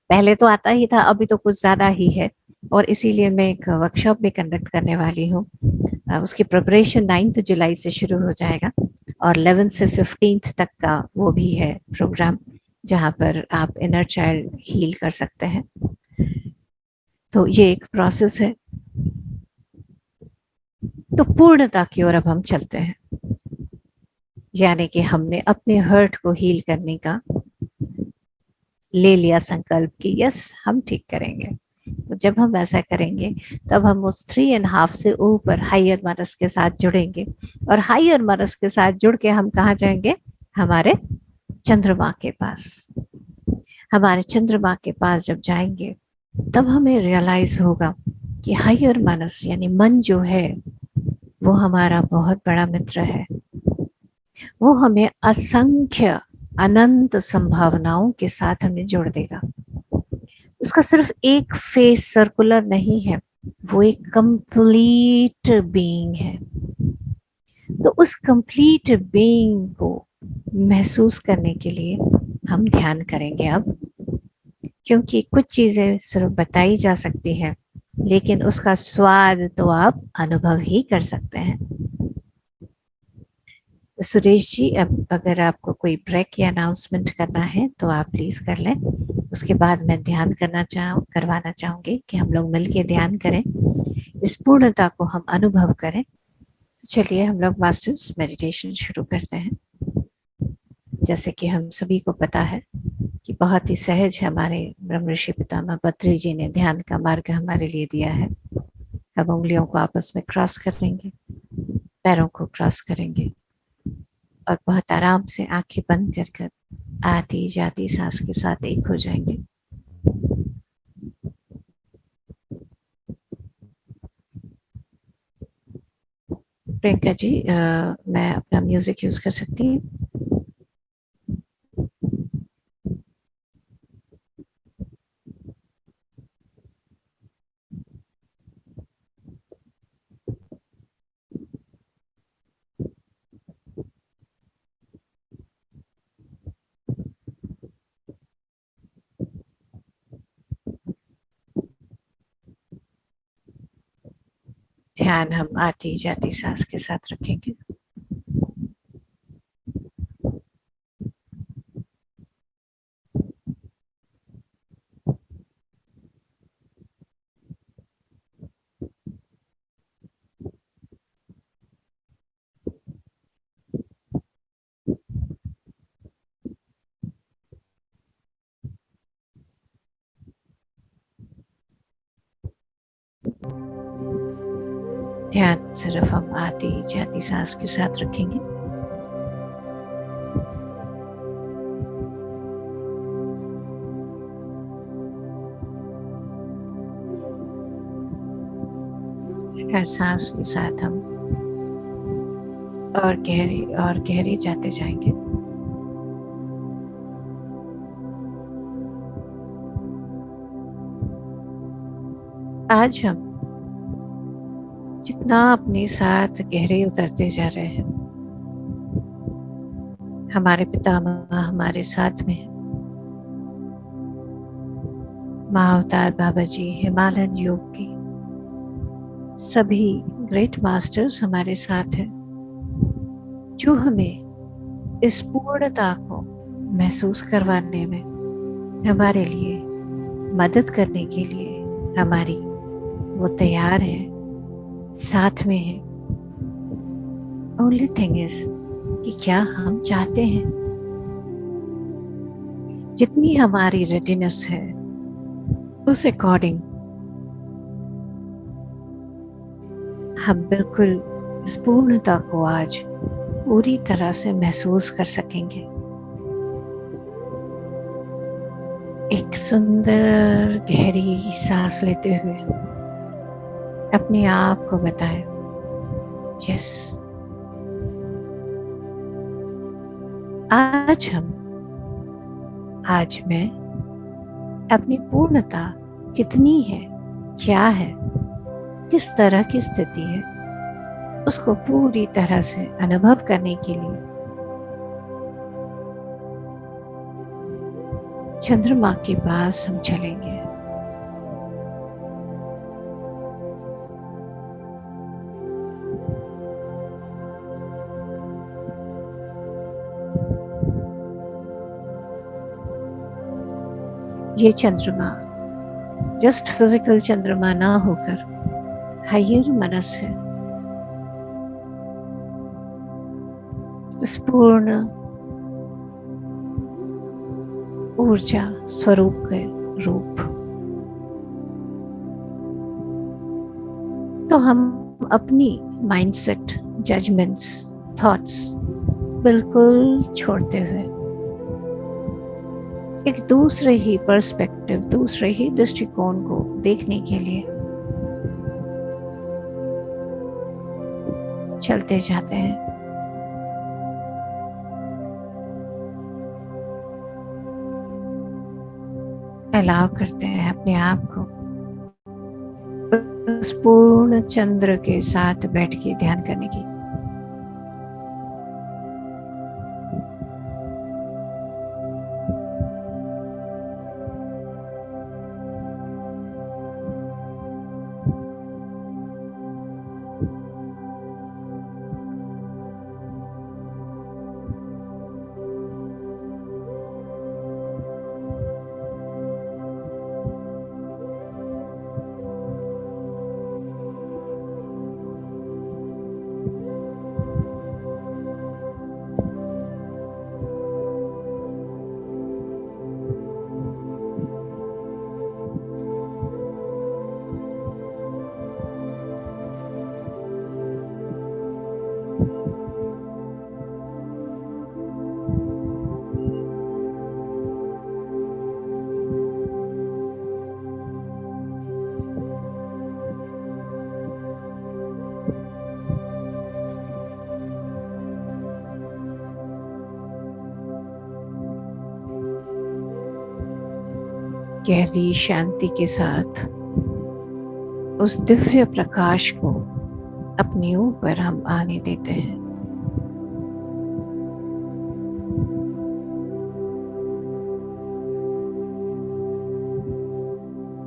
पहले तो आता ही था, अभी तो कुछ ज्यादा ही है, और इसीलिए मैं एक वर्कशॉप भी कंडक्ट करने वाली हूँ। उसकी प्रिपरेशन 9 जुलाई से शुरू हो जाएगा, और 11 से 15 तक का वो भी है प्रोग्राम, जहाँ पर आप इनर चाइल्ड हील कर सकते हैं। तो ये एक प्रोसेस है। तो पूर्णता की ओर अब हम चलते हैं, यानी कि हमने अपने हर्ट को हील करने का ले लिया संकल्प कि यस, हम ठीक करेंगे। तो जब हम ऐसा करेंगे, तब हम उस 3.5 से ऊपर हायर मनस के साथ जुड़ेंगे, और हायर मनस के साथ जुड़ के हम कहाँ जाएंगे? हमारे चंद्रमा के पास। हमारे चंद्रमा के पास जब जाएंगे, तब हमें रियलाइज होगा कि हायर मनस यानी मन जो है, वो हमारा बहुत बड़ा मित्र है। वो हमें असंख्य अनंत संभावनाओं के साथ हमें जोड़ देगा। उसका सिर्फ एक फेस सर्कुलर नहीं है, वो एक कंप्लीट बीइंग है। तो उस कंप्लीट बीइंग को महसूस करने के लिए हम ध्यान करेंगे अब, क्योंकि कुछ चीजें सिर्फ बताई जा सकती हैं, लेकिन उसका स्वाद तो आप अनुभव ही कर सकते हैं। सुरेश जी, अब अगर आपको कोई ब्रेक या अनाउंसमेंट करना है तो आप प्लीज कर लें। उसके बाद मैं ध्यान करवाना चाहूंगी कि हम लोग मिलके ध्यान करें, इस पूर्णता को हम अनुभव करें। तो चलिए हम लोग मास्टर्स मेडिटेशन शुरू करते हैं। जैसे कि हम सभी को पता है कि बहुत ही सहज हमारे ब्रह्म ऋषि पितामह पत्री जी ने ध्यान का मार्ग हमारे लिए दिया है। अब उंगलियों को आपस में क्रॉस कर लेंगे, पैरों को क्रॉस करेंगे, और बहुत आराम से आंखें बंद कर कर आती जाती सांस के साथ एक हो जाएंगे। प्रियंका जी, मैं अपना म्यूजिक यूज कर सकती हूँ? ध्यान हम आती जाती सांस के साथ रखेंगे। ध्यान सिर्फ हम आती जाती सांस के साथ रखेंगे। हर सांस के साथ हम और गहरे जाते जाएंगे। आज हम जितना अपने साथ गहरे उतरते जा रहे हैं, हमारे पितामह हमारे साथ में है। महाअवतार बाबा जी, हिमालयन योग की सभी ग्रेट मास्टर्स हमारे साथ हैं, जो हमें इस पूर्णता को महसूस करवाने में हमारे लिए मदद करने के लिए हमारी वो तैयार है, साथ में है। ओनली थिंग इज कि क्या हम चाहते हैं। जितनी हमारी रेडीनेस है उस अकॉर्डिंग हम बिल्कुल इस पूर्णता को आज पूरी तरह से महसूस कर सकेंगे। एक सुंदर गहरी सांस लेते हुए अपने आप को बताएं, यस, आज मैं अपनी पूर्णता कितनी है, क्या है, किस तरह की स्थिति है, उसको पूरी तरह से अनुभव करने के लिए चंद्रमा के पास हम चलेंगे। ये चंद्रमा जस्ट फिजिकल चंद्रमा ना होकर हायर मनस है, इस पूर्ण ऊर्जा स्वरूप के रूप। तो हम अपनी माइंडसेट, जजमेंट्स, थॉट्स बिल्कुल छोड़ते हुए एक दूसरे ही पर्सपेक्टिव, दूसरे ही दृष्टिकोण को देखने के लिए चलते जाते हैं। अलाव करते हैं अपने आप को उस पूर्ण चंद्र के साथ बैठ के ध्यान करने की। गहरी शांति के साथ उस दिव्य प्रकाश को अपने ऊपर हम आने देते हैं।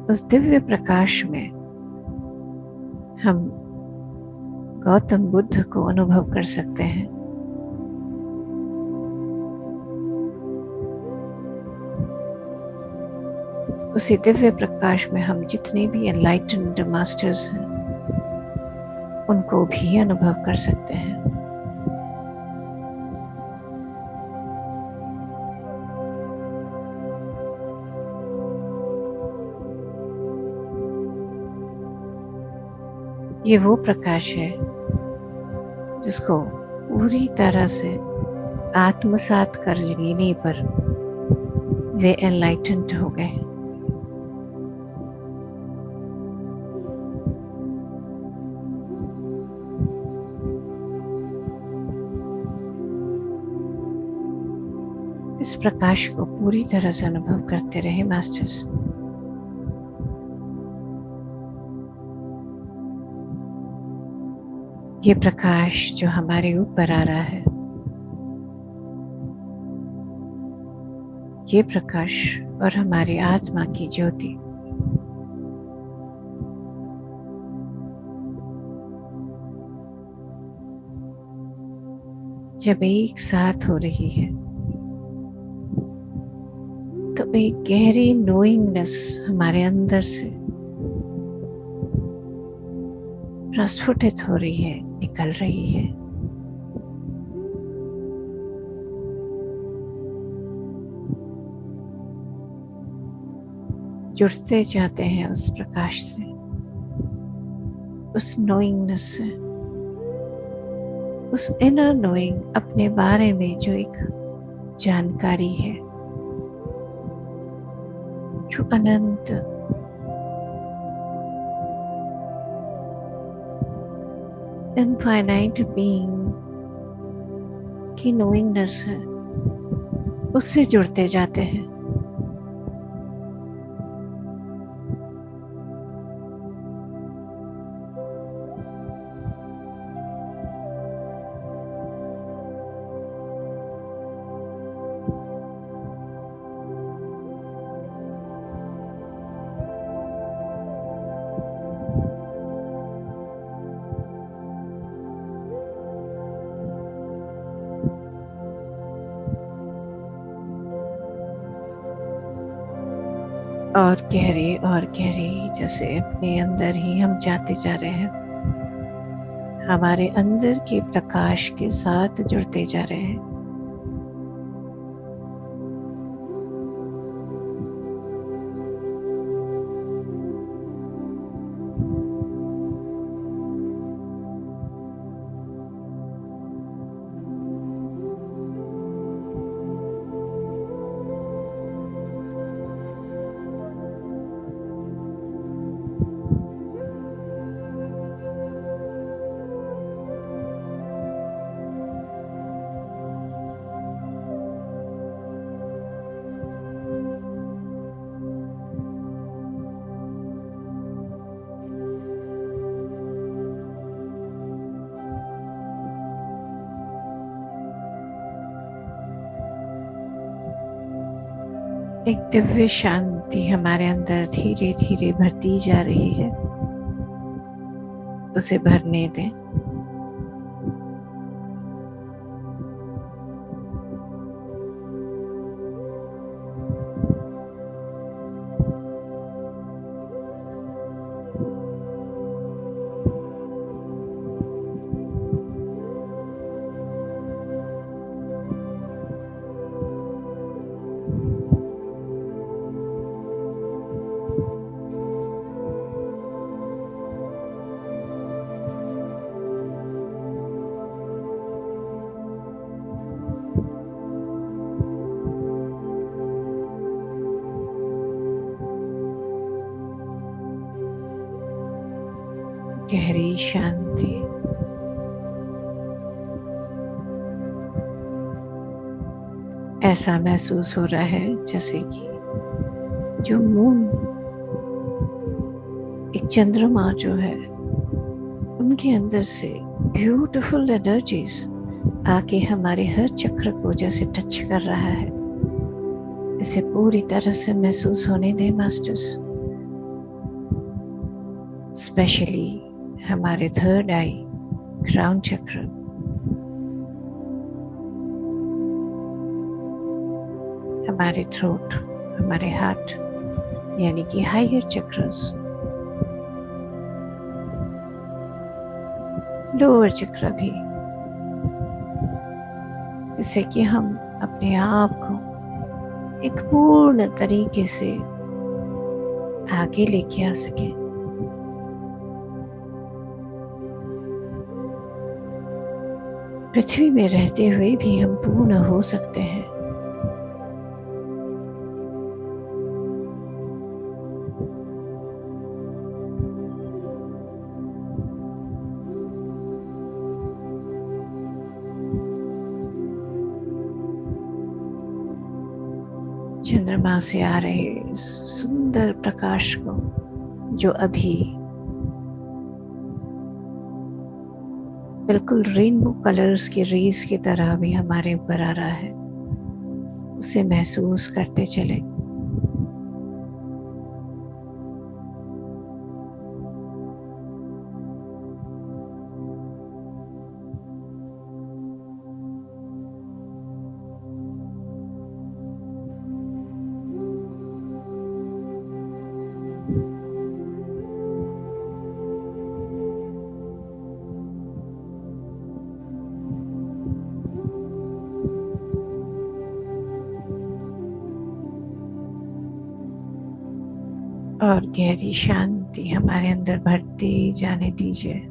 उस दिव्य प्रकाश में हम गौतम बुद्ध को अनुभव कर सकते हैं। उसी दिव्य प्रकाश में हम जितने भी एनलाइटेंड मास्टर्स हैं उनको भी अनुभव कर सकते हैं। ये वो प्रकाश है जिसको पूरी तरह से आत्मसात कर लेने पर वे एनलाइटेंड हो गए। इस प्रकाश को पूरी तरह से अनुभव करते रहे मास्टर्स। ये प्रकाश जो हमारे ऊपर आ रहा है, ये प्रकाश और हमारी आत्मा की ज्योति जब एक साथ हो रही है तो एक गहरी नोइंगनेस हमारे अंदर से प्रस्फुटित हो रही है, निकल रही है। जुड़ते जाते हैं उस प्रकाश से, उस नोइंगनेस से, उस इनर नोइंग, अपने बारे में जो एक जानकारी है, जो अनंत इनफाइनाइट बीइंग की नोइंगनेस है, उससे जुड़ते जाते हैं। और गहरे जैसे अपने अंदर ही हम जाते जा रहे हैं, हमारे अंदर के प्रकाश के साथ जुड़ते जा रहे हैं। एक दिव्य शांति हमारे अंदर धीरे धीरे भरती जा रही है, उसे भरने दें। गहरी शांति, ऐसा महसूस हो रहा है जैसे कि जो मून, एक चंद्रमा जो है, उनके अंदर से ब्यूटीफुल एनर्जीज आके हमारे हर चक्र को जैसे टच कर रहा है। इसे पूरी तरह से महसूस होने दें मास्टर्स। स्पेशली हमारे थर्ड आई, क्राउन चक्र, हमारे थ्रोट, हमारे हार्ट यानी कि हायर चक्रस, लोअर चक्र भी, जिससे कि हम अपने आप को एक पूर्ण तरीके से आगे लेके आ सकें। पृथ्वी में रहते हुए भी हम पूर्ण हो सकते हैं। चंद्रमा से आ रहे इस सुंदर प्रकाश को जो अभी बिल्कुल रेनबो कलर्स के रेस की तरह भी हमारे ऊपर आ रहा है, उसे महसूस करते चले। और गहरी शांति हमारे अंदर भरती जाने दीजिए।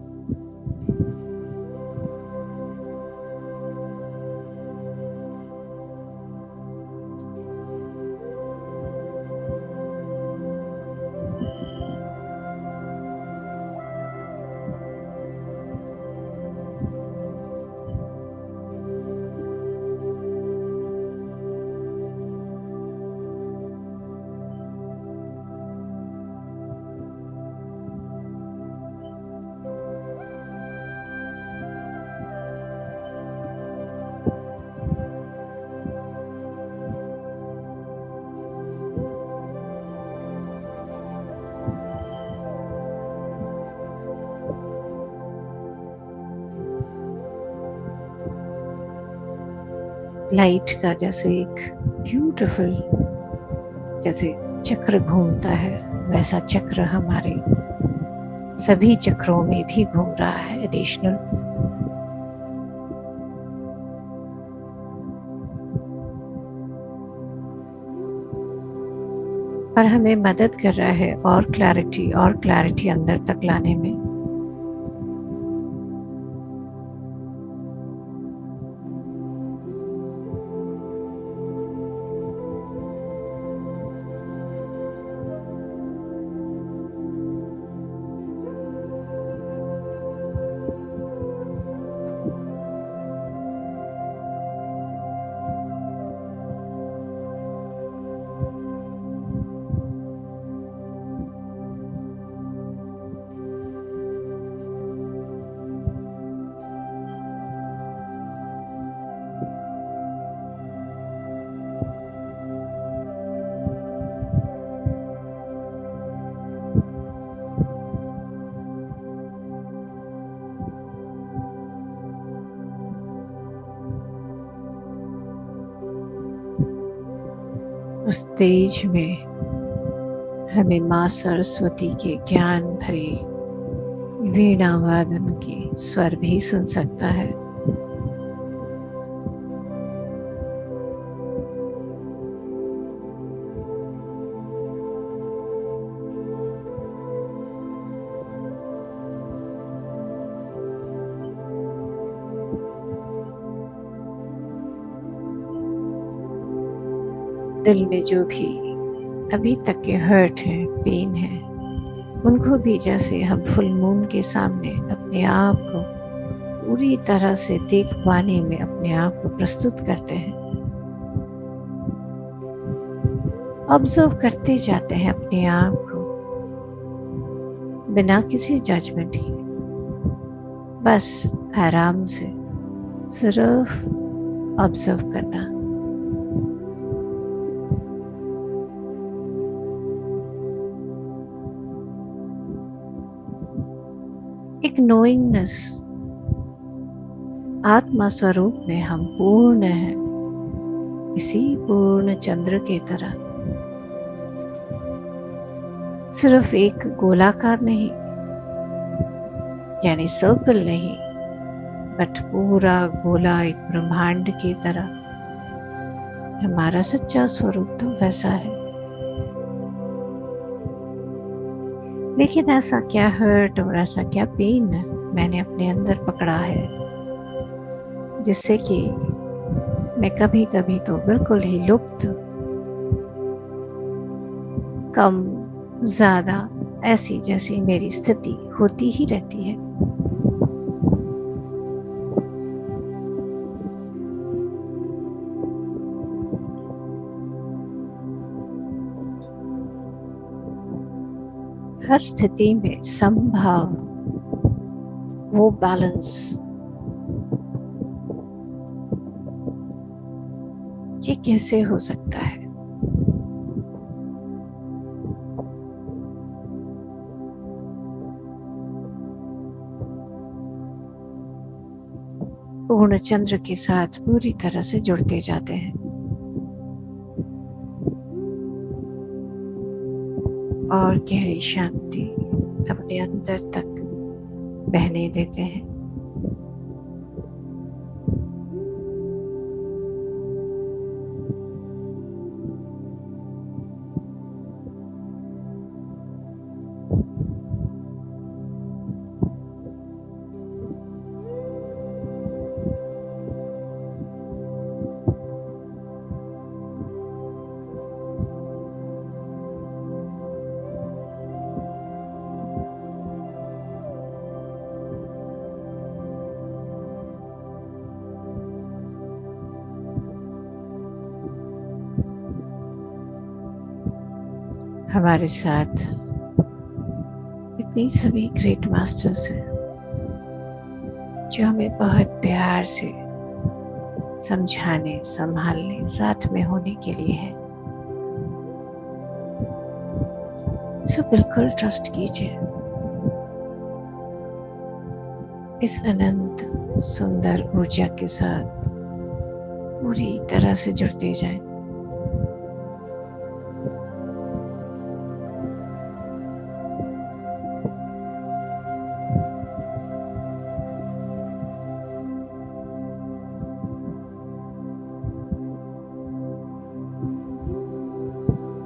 लाइट का जैसे एक ब्यूटीफुल जैसे चक्र घूमता है, वैसा चक्र हमारे सभी चक्रों में भी घूम रहा है एडिशनल। और हमें मदद कर रहा है और क्लैरिटी अंदर तक लाने में। उस तेज में हमें माँ सरस्वती के ज्ञान भरी वीणा वादन की स्वर भी सुन सकता है। दिल में जो भी अभी तक के हर्ट है, पेन है, उनको भी जैसे हम फुल मून के सामने अपने आप को पूरी तरह से देख पाने में अपने आप को प्रस्तुत करते हैं। ऑब्जर्व करते जाते हैं अपने आप को बिना किसी जजमेंट के, बस आराम से सिर्फ ऑब्जर्व करना। एक नोइंगनेस, आत्मा स्वरूप में हम पूर्ण हैं, इसी पूर्ण चंद्र के तरह। सिर्फ एक गोलाकार नहीं, यानी सर्कल नहीं, बट पूरा गोला एक ब्रह्मांड की तरह। हमारा सच्चा स्वरूप तो वैसा है। लेकिन ऐसा क्या हर्ट और ऐसा क्या पेन मैंने अपने अंदर पकड़ा है जिससे कि मैं कभी कभी तो बिल्कुल ही लुप्त, कम, ज़्यादा, ऐसी जैसी मेरी स्थिति होती ही रहती है। हर स्थिति में समभाव, वो बैलेंस, ये कैसे हो सकता है? पूर्ण चंद्र के साथ पूरी तरह से जुड़ते जाते हैं और गहरी शांति अपने अंदर तक बहने देते हैं। हमारे साथ इतनी सभी ग्रेट मास्टर्स हैं जो हमें बहुत प्यार से समझाने, संभालने, साथ में होने के लिए है। सो बिल्कुल ट्रस्ट कीजिए, इस अनंत सुंदर ऊर्जा के साथ पूरी तरह से जुड़ते जाएं।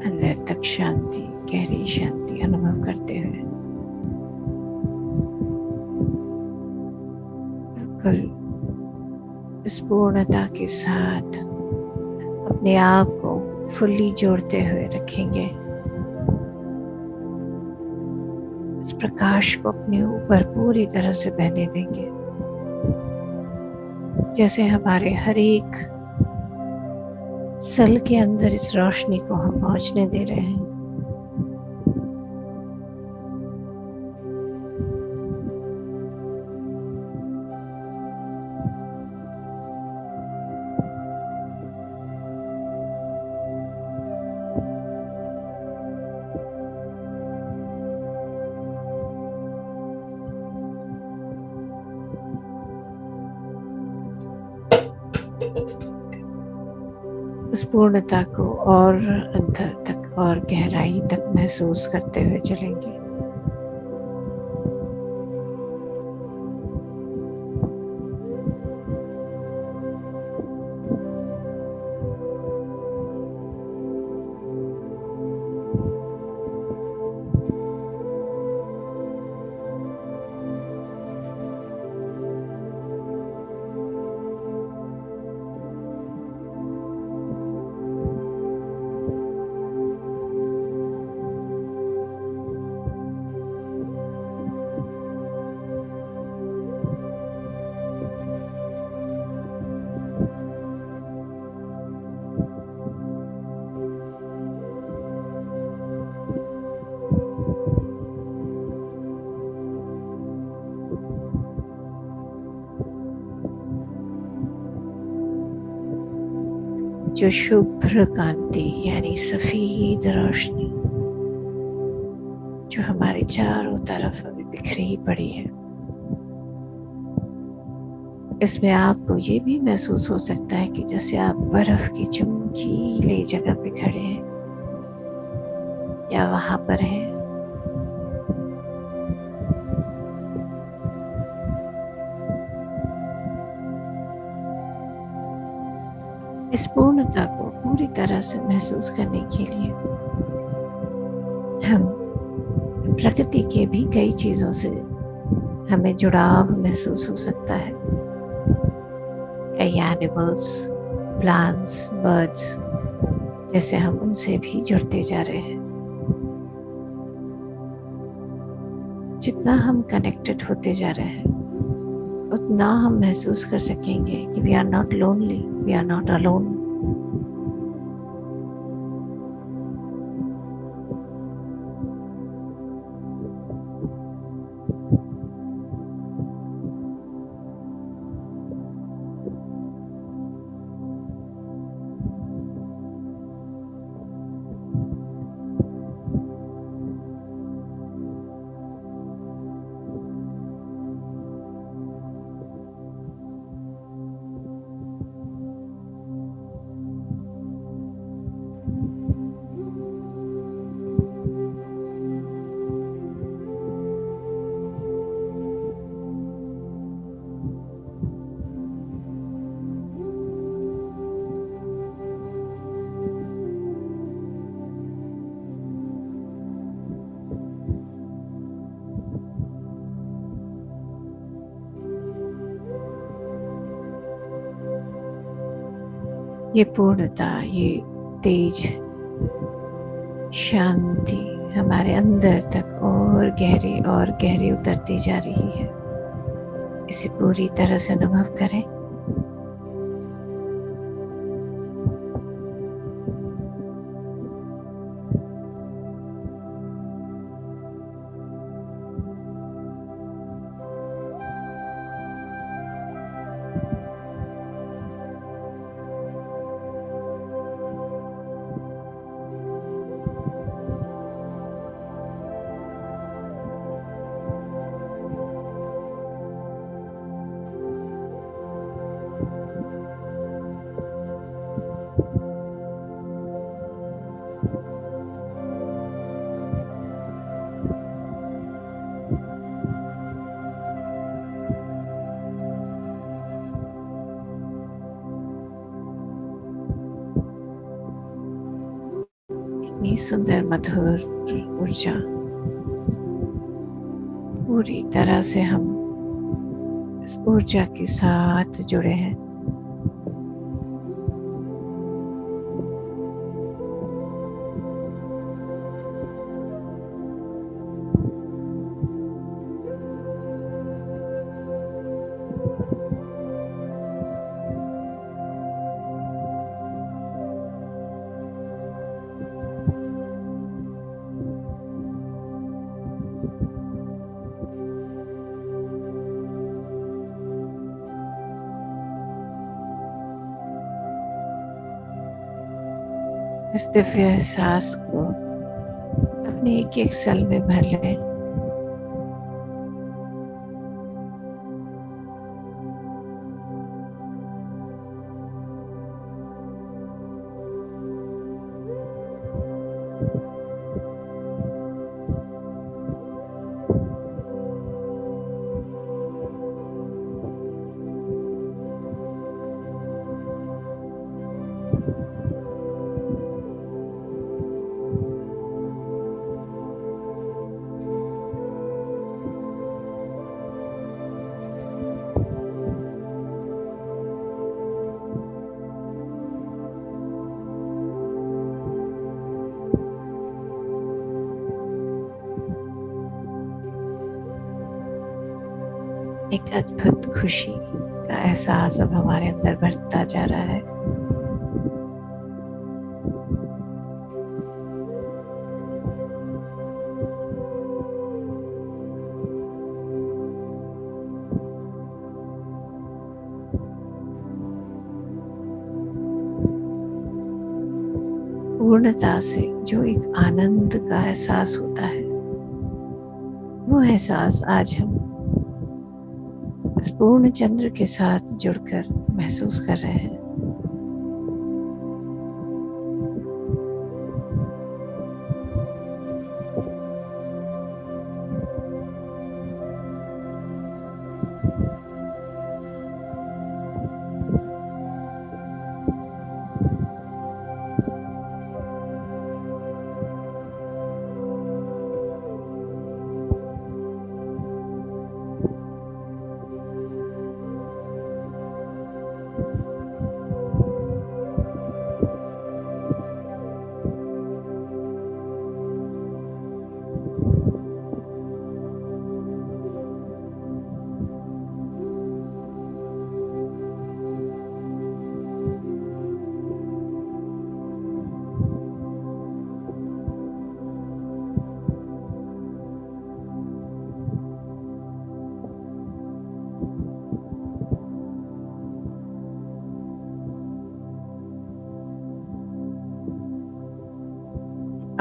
अंदर तक शांति, गहरी शांति अनुभव करते हुए बिल्कुल इस पूर्णता के साथ अपने आप को फुल्ली जोड़ते हुए रखेंगे। इस प्रकाश को अपने ऊपर पूरी तरह से बहने देंगे, जैसे हमारे हर एक सेल के अंदर इस रोशनी को हम पहुंचने दे रहे हैं। उस पूर्णता को और अंदर तक और गहराई तक महसूस करते हुए चलेंगे। जो शुभ्र कांति यानी सफेद रोशनी जो हमारे चारों तरफ अभी बिखरी पड़ी है, इसमें आपको ये भी महसूस हो सकता है कि जैसे आप बर्फ की चमकीले जगह पे खड़े हैं या वहां पर हैं। इस पूर्णता को पूरी तरह से महसूस करने के लिए हम प्रकृति के भी कई चीजों से हमें जुड़ाव महसूस हो सकता है। कई एनिमल्स, प्लांट्स, बर्ड्स, जैसे हम उनसे भी जुड़ते जा रहे हैं। जितना हम कनेक्टेड होते जा रहे हैं उतना हम महसूस कर सकेंगे कि we are not lonely, we are not alone. ये पूर्णता, ये तेज शांति हमारे अंदर तक और गहरे उतरती जा रही है। इसे पूरी तरह से अनुभव करें। इतनी सुंदर मधुर ऊर्जा, पूरी तरह से हम इस ऊर्जा के साथ जुड़े हैं। इस दिव्य एहसास को अपने एक एक सेल में भर लें। एक अद्भुत खुशी का एहसास अब हमारे अंदर बढ़ता जा रहा है। पूर्णता से जो एक आनंद का एहसास होता है, वो एहसास आज हम इस पूर्ण चंद्र के साथ जुड़कर महसूस कर रहे हैं।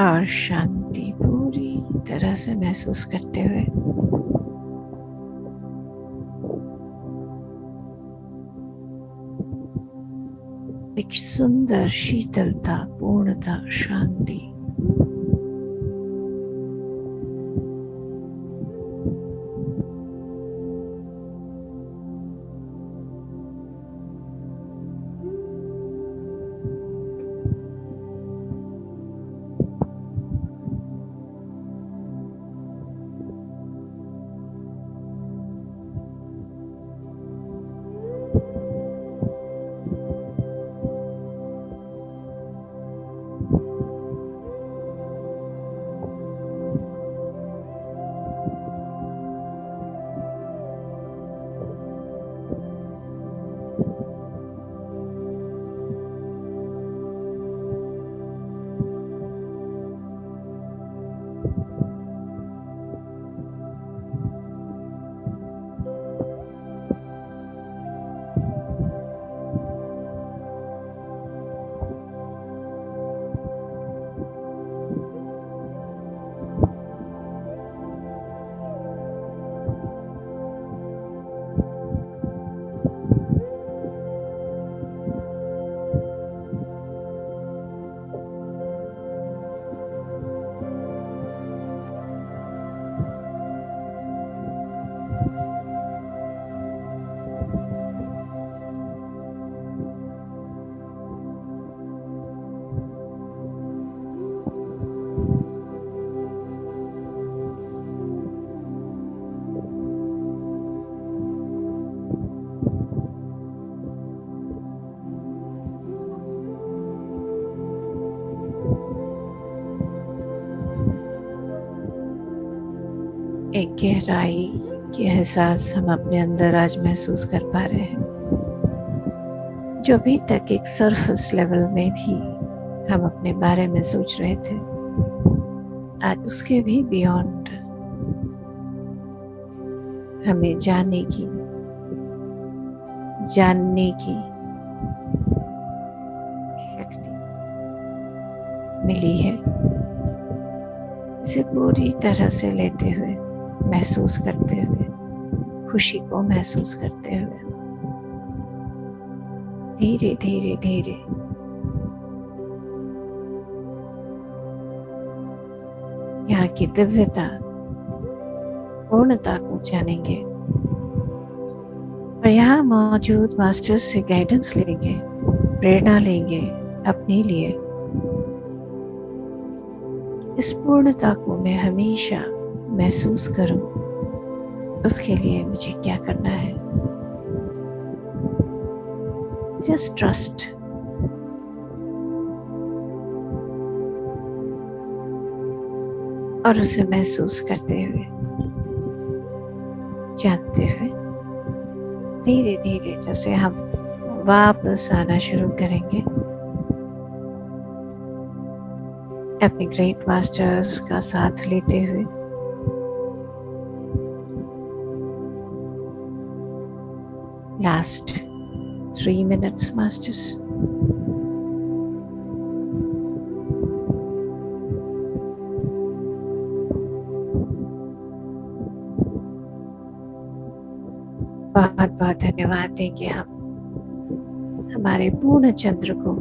और शांति पूरी तरह से महसूस करते हुए एक सुंदर शीतलता, पूर्णता, शांति एक गहराई के एहसास हम अपने अंदर आज महसूस कर पा रहे हैं, जो अभी तक एक सरफेस लेवल में भी हम अपने बारे में सोच रहे थे, आज उसके भी बियॉन्ड हमें जानने की शक्ति मिली है। इसे पूरी तरह से लेते हुए, महसूस करते हुए, खुशी को महसूस करते हुए धीरे धीरे धीरे यहाँ की दिव्यता, पूर्णता को जानेंगे और यहाँ मौजूद मास्टर्स से गाइडेंस लेंगे, प्रेरणा लेंगे अपने लिए। इस पूर्णता को मैं हमेशा महसूस करूं, उसके लिए मुझे क्या करना है? Just trust. और उसे महसूस करते हुए, जानते हुए, धीरे धीरे जैसे हम वापस आना शुरू करेंगे अपने ग्रेट मास्टर्स का साथ लेते हुए, लास्ट 3 minutes मास्टर्स। बहुत बहुत धन्यवाद देंगे हम हमारे पूर्ण चंद्र को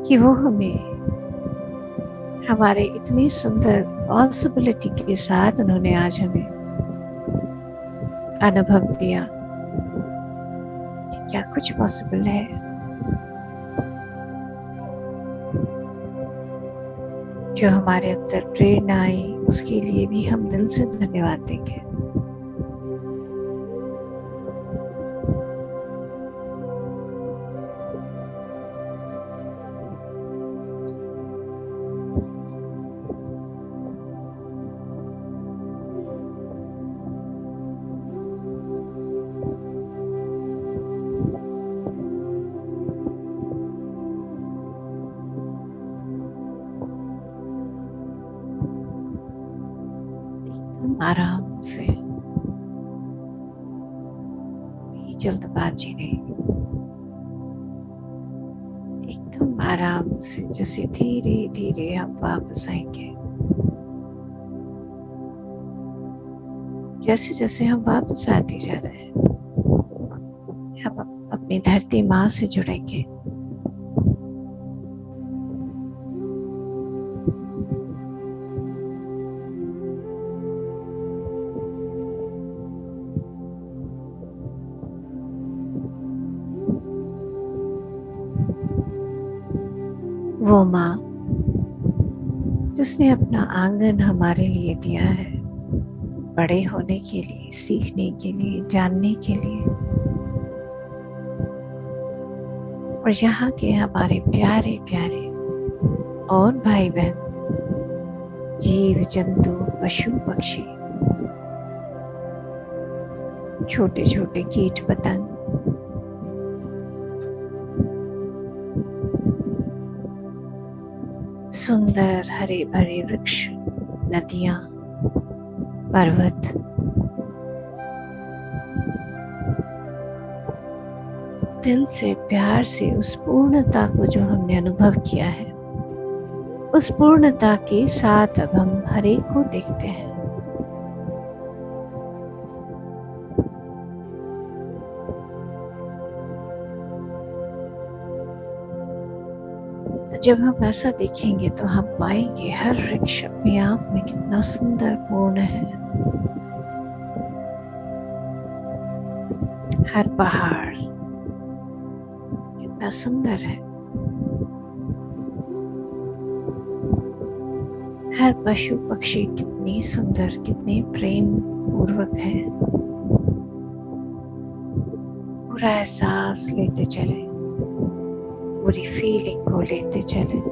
कि वो हमें हमारे इतनी सुंदर पॉसिबिलिटी के साथ उन्होंने आज हमें अनुभव दिया कि क्या कुछ पॉसिबल है। जो हमारे अंदर प्रेरणा आई, उसके लिए भी हम दिल से धन्यवाद देंगे। आराम से, जल्दबाजी नहीं, एकदम आराम से, जैसे धीरे धीरे हम वापस आएंगे। जैसे जैसे हम वापस आते जा रहे हैं, हम अपनी धरती माँ से जुड़ेंगे। वो माँ जिसने अपना आंगन हमारे लिए दिया है, बड़े होने के लिए, सीखने के लिए, जानने के लिए, और यहाँ के हमारे प्यारे प्यारे और भाई बहन, जीव जंतु, पशु पक्षी, छोटे छोटे कीट पतंग, सुंदर हरे भरे वृक्ष, नदियां, पर्वत, दिल से प्यार से उस पूर्णता को जो हमने अनुभव किया है, उस पूर्णता के साथ अब हम हर एक को देखते हैं। तो जब हम ऐसा देखेंगे तो हम पाएंगे हर वृक्ष अपने आप में कितना सुंदर पूर्ण है, हर पहाड़ कितना सुंदर है, हर पशु पक्षी कितनी सुंदर, कितने प्रेम पूर्वक है। पूरा एहसास लेते चले, पूरी फीलिंग को लेते चले।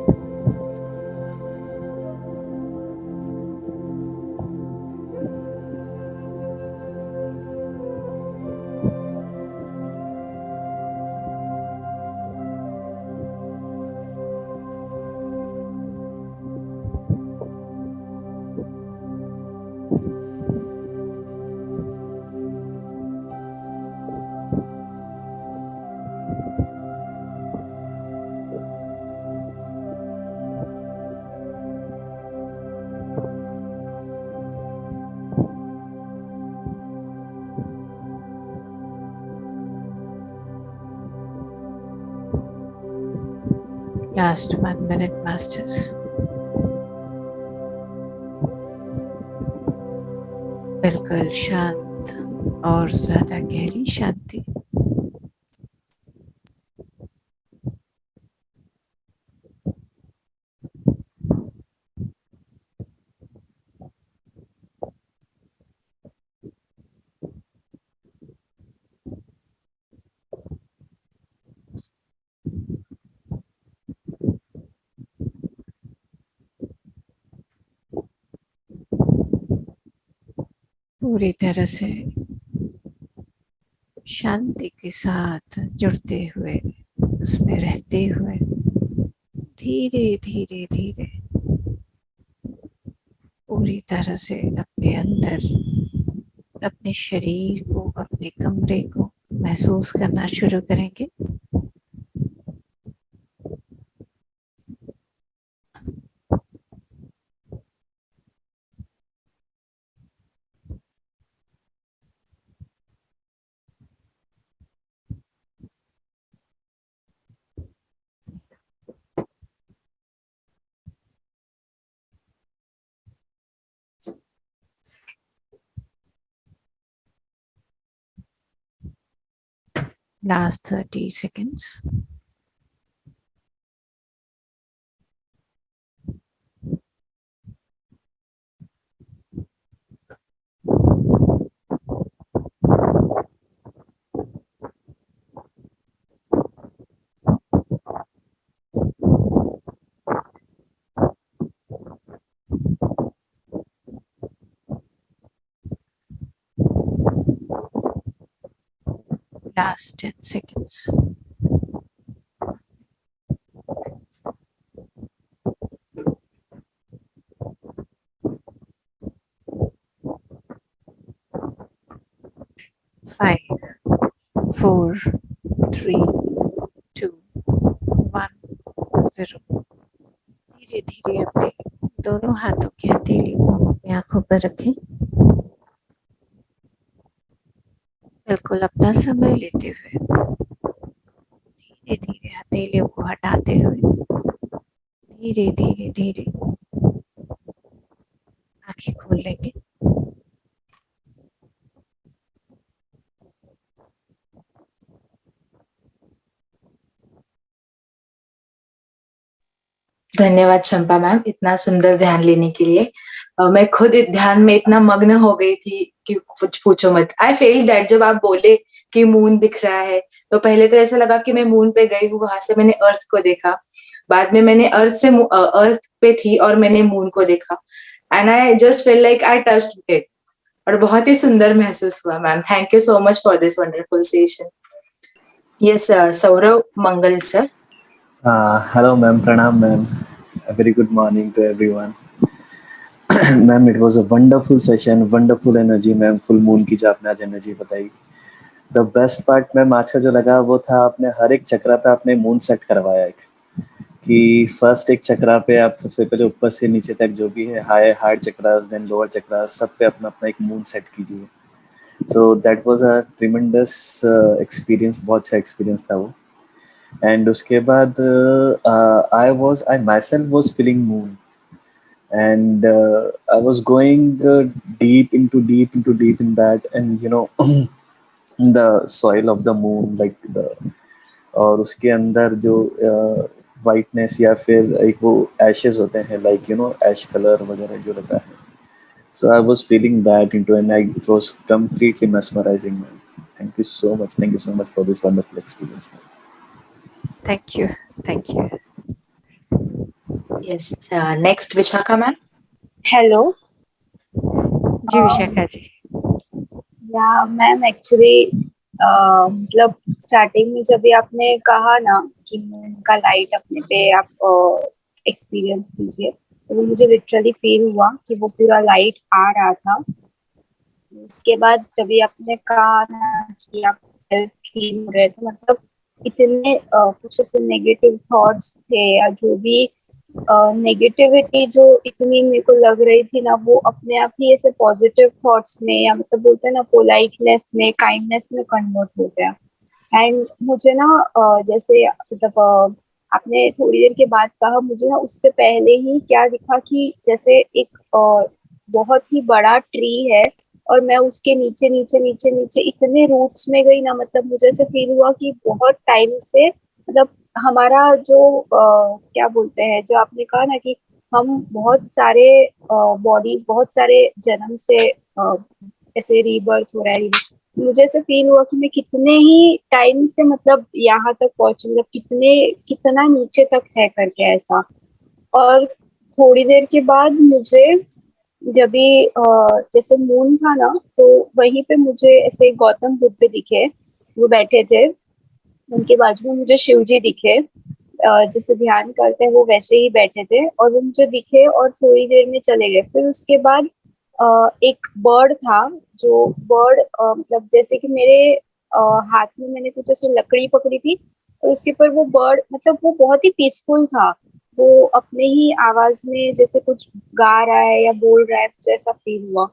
Last 1 minute, masters. बिल्कुल शांत और ज्यादा गहरी शांति। पूरी तरह से शांति के साथ जुड़ते हुए, उसमें रहते हुए, धीरे धीरे धीरे पूरी तरह से अपने अंदर, अपने शरीर को, अपने कमरे को महसूस करना शुरू करेंगे। Last 30 seconds. Last 10 seconds. 5, 4, 3, 2, 1. फिर धीरे धीरे अपने दोनों हाथों की हथेली को अपनी आंखों पर रखें। बिल्कुल अपना समय लेते हुए धीरे धीरे हथेलियों को हटाते हुए धीरे धीरे धीरे आंखें खोल लेंगे। धन्यवाद चंपा मैम, इतना सुंदर ध्यान लेने के लिए। मैं खुद इस ध्यान में इतना मग्न हो गई थी कि कुछ पूछो मत। आई फील दैट जब आप बोले कि मून दिख रहा है, तो पहले तो ऐसा लगा कि मैं मून पे गई हूँ, वहां से मैंने अर्थ को देखा। बाद में मैंने अर्थ पे थी और मैंने मून को देखा, and I just feel like I touched it. और बहुत ही सुंदर महसूस हुआ ma'am. Thank you so much for this wonderful session. Yes, Sourav Mangal sir. Hello, ma'am. Pranam, ma'am. A very good morning to everyone. Ma'am, it was a wonderful session, wonderful energy, ma'am. Full moon की जो आपने आज energy बताई. The best part, ma'am आज का जो लगा वो था आपने हर एक चक्रा पे आपने मून सेट करवाया एक कि फर्स्ट एक चक्रा पे आप सबसे पहले ऊपर से नीचे तक जो भी है high heart chakras then lower chakras सब पे अपना अपना एक मून सेट कीजिए. So that was a tremendous experience. बहुत अच्छा एक्सपीरियंस था वो. And उसके बाद I myself was feeling moon, and I was going deep in that, and the soil of the moon, like the और उसके अंदर जो वाइटनेस या फिर एक वो एशेस होते हैं, लाइक एश कलर वगैरह जो रहता है. So I was feeling that into, and it was completely mesmerizing, man. Thank you so much for this wonderful experience, man. Thank you, thank you. Yes, next Vishakha ma'am. Hello ji Vishakha ji. Yeah ma'am, actually मतलब starting में जब भी आपने कहा ना कि moon का light अपने पे आप एक्सपीरियंस कीजिए, तो वो मुझे लिटरली फील हुआ कि वो पूरा लाइट आ रहा था। उसके बाद जब भी आपने कहा ना कि आप सेल्फ फील हो रहे थे, मतलब इतने कुछ ऐसे नेगेटिव थॉट्स थे या जो भी नेगेटिविटी जो इतनी मेरे को लग रही थी ना, वो अपने आप ही ऐसे पॉजिटिव थॉट्स में या मतलब बोलते हैं ना पोलाइटनेस में, काइंडनेस में कन्वर्ट हो गया। एंड मुझे ना जैसे मतलब आपने थोड़ी देर के बाद कहा, मुझे ना उससे पहले ही क्या दिखा कि जैसे एक बहुत ही बड़ा ट्री है और मैं उसके नीचे नीचे नीचे नीचे इतने रूट्स में गई ना, मतलब मुझे ऐसे फील हुआ कि बहुत टाइम से, मतलब हमारा जो क्या बोलते हैं, जो आपने कहा ना कि हम बहुत सारे बॉडीज, बहुत सारे जन्म से ऐसे रीबर्थ हो रहा है, मुझे ऐसे फील हुआ कि मैं कितने ही टाइम से मतलब यहाँ तक पहुंची, मतलब कितना नीचे तक है करके ऐसा। और थोड़ी देर के बाद मुझे जब भी जैसे मून था ना, तो वहीं पे मुझे ऐसे गौतम बुद्ध दिखे, वो बैठे थे, उनके बाजू में मुझे शिव जी दिखे, जैसे ध्यान करते हैं वो वैसे ही बैठे थे, और वो मुझे दिखे और थोड़ी देर में चले गए। फिर उसके बाद एक बर्ड था, जो बर्ड मतलब जैसे कि मेरे हाथ में मैंने कुछ ऐसे लकड़ी पकड़ी थी और उसके ऊपर वो बर्ड, मतलब वो बहुत ही पीसफुल था, वो अपने ही आवाज में जैसे कुछ गा रहा है या बोल रहा है, जैसा फील हुआ।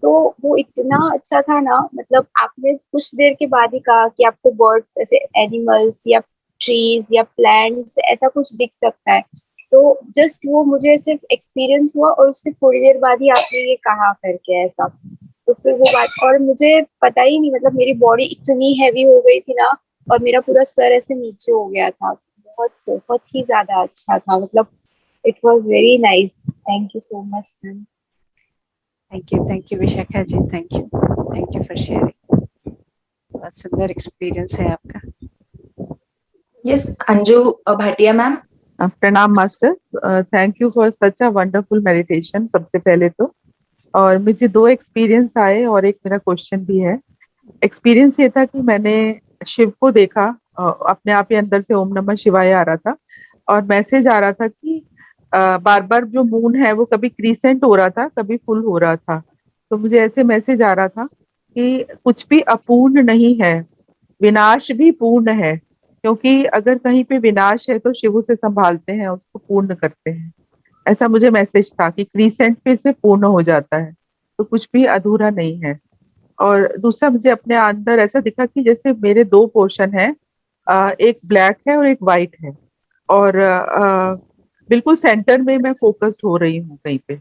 तो वो इतना अच्छा था ना, मतलब आपने कुछ देर के बाद ही कहा कि आपको बर्ड्स ऐसे एनिमल्स या ट्रीज या प्लांट्स ऐसा कुछ दिख सकता है, तो जस्ट वो मुझे सिर्फ एक्सपीरियंस हुआ और उससे थोड़ी देर बाद ही आपने ये कहा करके ऐसा। तो फिर वो बात, और मुझे पता ही नहीं, मतलब मेरी बॉडी इतनी हैवी हो गई थी ना, और मेरा पूरा सर ऐसे नीचे हो गया था। बहुत बहुत ही ज्यादा अच्छा था, मतलब it was very nice. Thank you so much ma'am. Thank you Vishakha ji, thank you for sharing. बहुत सुंदर एक्सपीरियंस है आपका। Yes, Anju Bhatia ma'am. प्रणाम master, thank you for such a wonderful meditation सबसे पहले तो। और मुझे 2 एक्सपीरियंस आए और एक मेरा क्वेश्चन भी है। एक्सपीरियंस ये था कि मैंने शिव को देखा, अपने आप ही अंदर से ओम नमः शिवाय आ रहा था और मैसेज आ रहा था कि बार बार जो मून है वो कभी क्रीसेंट हो रहा था, कभी फुल हो रहा था। तो मुझे ऐसे मैसेज आ रहा था कि कुछ भी अपूर्ण नहीं है, विनाश भी पूर्ण है। क्योंकि अगर कहीं पे विनाश है तो शिव उसे संभालते हैं, उसको पूर्ण करते हैं। ऐसा मुझे मैसेज था कि क्रीसेंट पे से पूर्ण हो जाता है, तो कुछ भी अधूरा नहीं है। और दूसरा मुझे अपने अंदर ऐसा दिखा कि जैसे मेरे दो पोर्शन है, एक ब्लैक है और एक वाइट है, और बिल्कुल सेंटर में मैं फोकस्ड हो रही हूँ कहीं पे।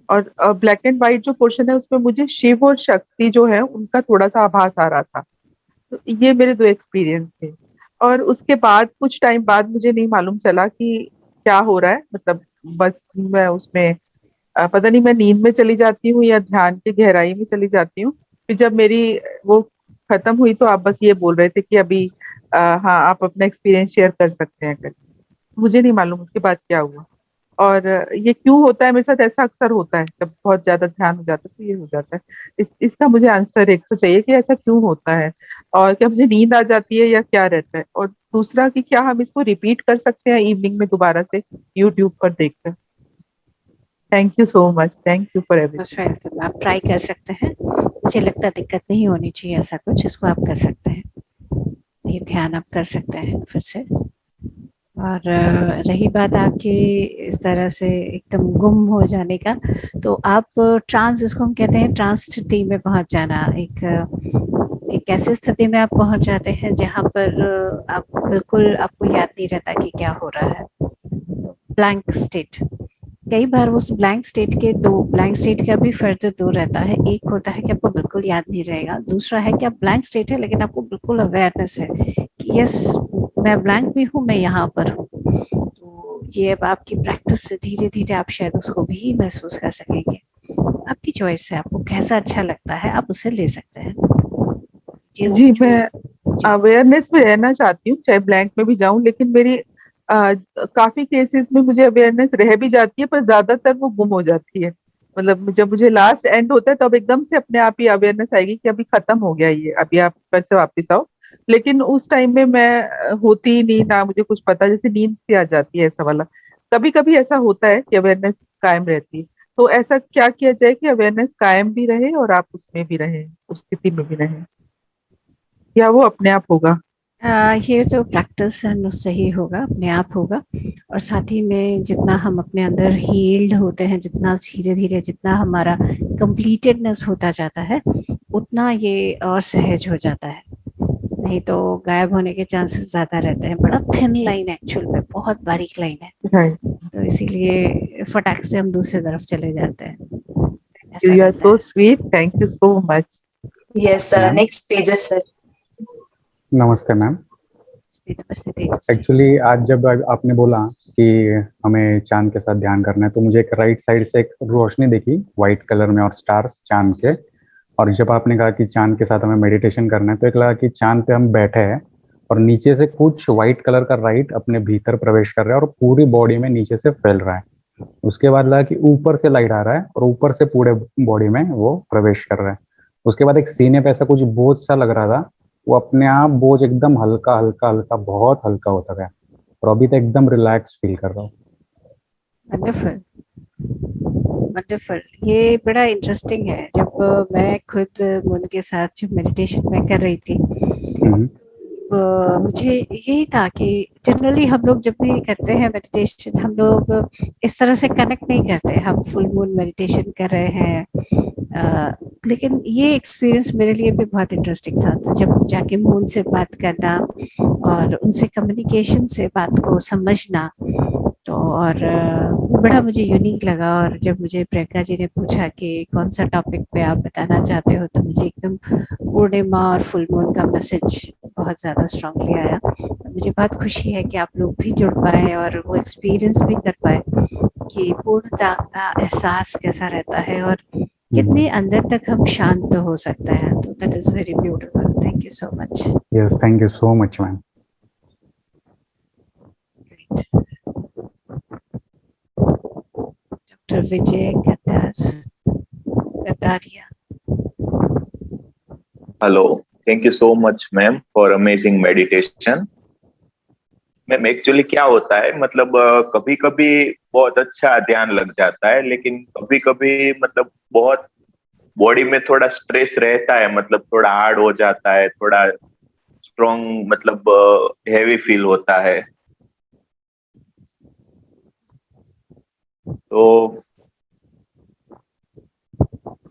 और ब्लैक एंड व्हाइट जो पोर्शन है उसमें मुझे शिव और शक्ति जो है उनका थोड़ा सा आभास आ रहा था। तो ये मेरे दो एक्सपीरियंस थे। और उसके बाद कुछ टाइम बाद मुझे नहीं मालूम चला कि क्या हो रहा है, मतलब बस मैं उसमें पता नहीं मैं नींद में चली जाती हूँ या ध्यान की गहराई में चली जाती हूँ। फिर जब मेरी वो खत्म हुई तो आप बस ये बोल रहे थे कि अभी हाँ आप अपना एक्सपीरियंस शेयर कर सकते हैं करके। मुझे नहीं मालूम उसके बाद क्या हुआ। और ये क्यों होता है मेरे साथ, ऐसा अक्सर होता है जब बहुत ज्यादा ध्यान हो जाता है तो ये हो जाता है। इसका मुझे आंसर एक तो चाहिए कि ऐसा क्यों होता है, और क्या मुझे नींद आ जाती है या क्या रहता है, और दूसरा कि क्या हम इसको रिपीट कर सकते हैं इवनिंग में दोबारा से यूट्यूब पर देखकर। Thank you so much, thank you for everything. Welcome. आप ट्राई कर सकते हैं, मुझे लगता है दिक्कत नहीं होनी चाहिए ऐसा कुछ, इसको आप कर सकते हैं, ये ध्यान आप कर सकते हैं फिर से। और रही बात आपकी इस तरह से एकदम गुम हो जाने का, तो आप ट्रांस, जिसको हम कहते हैं ट्रांस स्थिति में पहुंच जाना, एक ऐसी स्थिति में आप पहुंच जाते हैं जहां पर आप बिल्कुल, आपको याद नहीं रहता कि क्या हो रहा है, ब्लैंक स्टेट। कई बार उस ब्लैंक स्टेट का भी फर्दर दो रहता है। एक होता है कि आपको बिल्कुल याद नहीं रहेगा, दूसरा है कि आप ब्लैंक स्टेट है लेकिन आपको बिल्कुल अवेयरनेस है कि यस मैं ब्लैंक भी हूँ, मैं यहाँ पर हूँ। तो ये अब आपकी प्रैक्टिस से धीरे धीरे आप शायद उसको भी महसूस कर सकेंगे। आपकी चॉइस है, आपको कैसा अच्छा लगता है आप उसे ले सकते हैं। जी, जो मैं जी अवेयरनेस में रहना चाहती हूँ चाहे ब्लैंक में भी जाऊं, लेकिन मेरी काफी केसेस में मुझे अवेयरनेस रह भी जाती है पर ज्यादातर वो गुम हो जाती है। मतलब जब मुझे लास्ट एंड होता है तब एकदम से अपने आप ही अवेयरनेस आएगी कि अभी खत्म हो गया ये, अभी आप फिर से वापस आओ। लेकिन उस टाइम में मैं होती ही नहीं ना, मुझे कुछ पता, जैसे नींद से आ जाती है ऐसा वाला। कभी कभी ऐसा होता है कि अवेयरनेस कायम रहती है। तो ऐसा क्या किया जाए कि अवेयरनेस कायम भी रहे और आप उसमें भी रहें, उस स्थिति में भी रहें, या वो अपने आप होगा? ये जो प्रैक्टिस है उससे ही होगा, अपने आप होगा। और साथ ही में जितना हम अपने अंदर हील्ड होते हैं, जितना धीरे धीरे जितना हमारा कंप्लीटेडनेस होता जाता है, उतना ये और सहज हो जाता है। नहीं तो गायब होने के चांसेस ज्यादा रहते हैं। बड़ा थिन लाइन है एक्चुअल में, बहुत बारीक लाइन है, राइट। तो इसीलिए फटाक से हम दूसरी तरफ चले जाते हैं, ऐसा यू आर रहता सो है। Sweet, thank you so much. Yes, ma'am, next Tejas sir. नमस्ते मैम। नमस्ते तेजस जी। एक्चुअली आज जब आपने बोला कि हमें चांद के साथ ध्यान करना है, तो मुझे एक राइट साइड से एक रोशनी दिखी वाइट कलर में और स्टार्स चांद के। और जब आपने कहा कि चांद के साथ हमें मेडिटेशन करना है, तो एक लगा कि चांद पे हम बैठे हैं और नीचे से कुछ वाइट कलर का लाइट अपने भीतर प्रवेश कर रहा है और पूरी बॉडी में नीचे से फैल रहा है। उसके बाद लगा कि ऊपर से लाइट आ रहा है और ऊपर से पूरे बॉडी में वो प्रवेश कर रहा है। उसके बाद एक सीने पे ऐसा कुछ बोझ सा लग रहा था, वो अपने आप बोझ एकदम हल्का हल्का हल्का बहुत हल्का होता गया और अभी तो एकदम रिलैक्स फील कर रहा हूँ। Wonderful, wonderful. ये बड़ा इंटरेस्टिंग है। जब मैं खुद मन के साथ जब मेडिटेशन में कर रही थी, हम्म, मुझे यही था कि जनरली हम लोग जब भी करते हैं मेडिटेशन, हम लोग इस तरह से कनेक्ट नहीं करते। हम फुल मून मेडिटेशन कर रहे हैं, लेकिन ये एक्सपीरियंस मेरे लिए भी बहुत इंटरेस्टिंग था। तो जब जाके मून से बात करना और उनसे कम्युनिकेशन से बात को समझना, तो और बड़ा मुझे यूनिक लगा। और जब मुझे प्रियंका जी ने पूछा कि कौन सा टॉपिक पे आप बताना चाहते हो, तो मुझे एकदम पूर्णिमा और फुल मून का मैसेज बहुत ज़्यादा स्ट्रांगली आया। तो मुझे बहुत खुशी है कि आप लोग भी जुड़ पाए और वो एक्सपीरियंस भी कर पाए कि पूर्णता का एहसास कैसा रहता है और कितने अंदर तक हम शांत हो सकते हैं। तो that is very beautiful. Thank you so much. Yes, thank you so much ma'am. Doctor Vijay Kataria. Hello, thank you so much ma'am for amazing meditation. Ma'am actually क्या होता है, मतलब कभी कभी बहुत अच्छा ध्यान लग जाता है, लेकिन कभी कभी मतलब बहुत बॉडी में थोड़ा स्ट्रेस रहता है, मतलब थोड़ा हार्ड हो जाता है, थोड़ा स्ट्रॉन्ग मतलब हेवी फील होता है। तो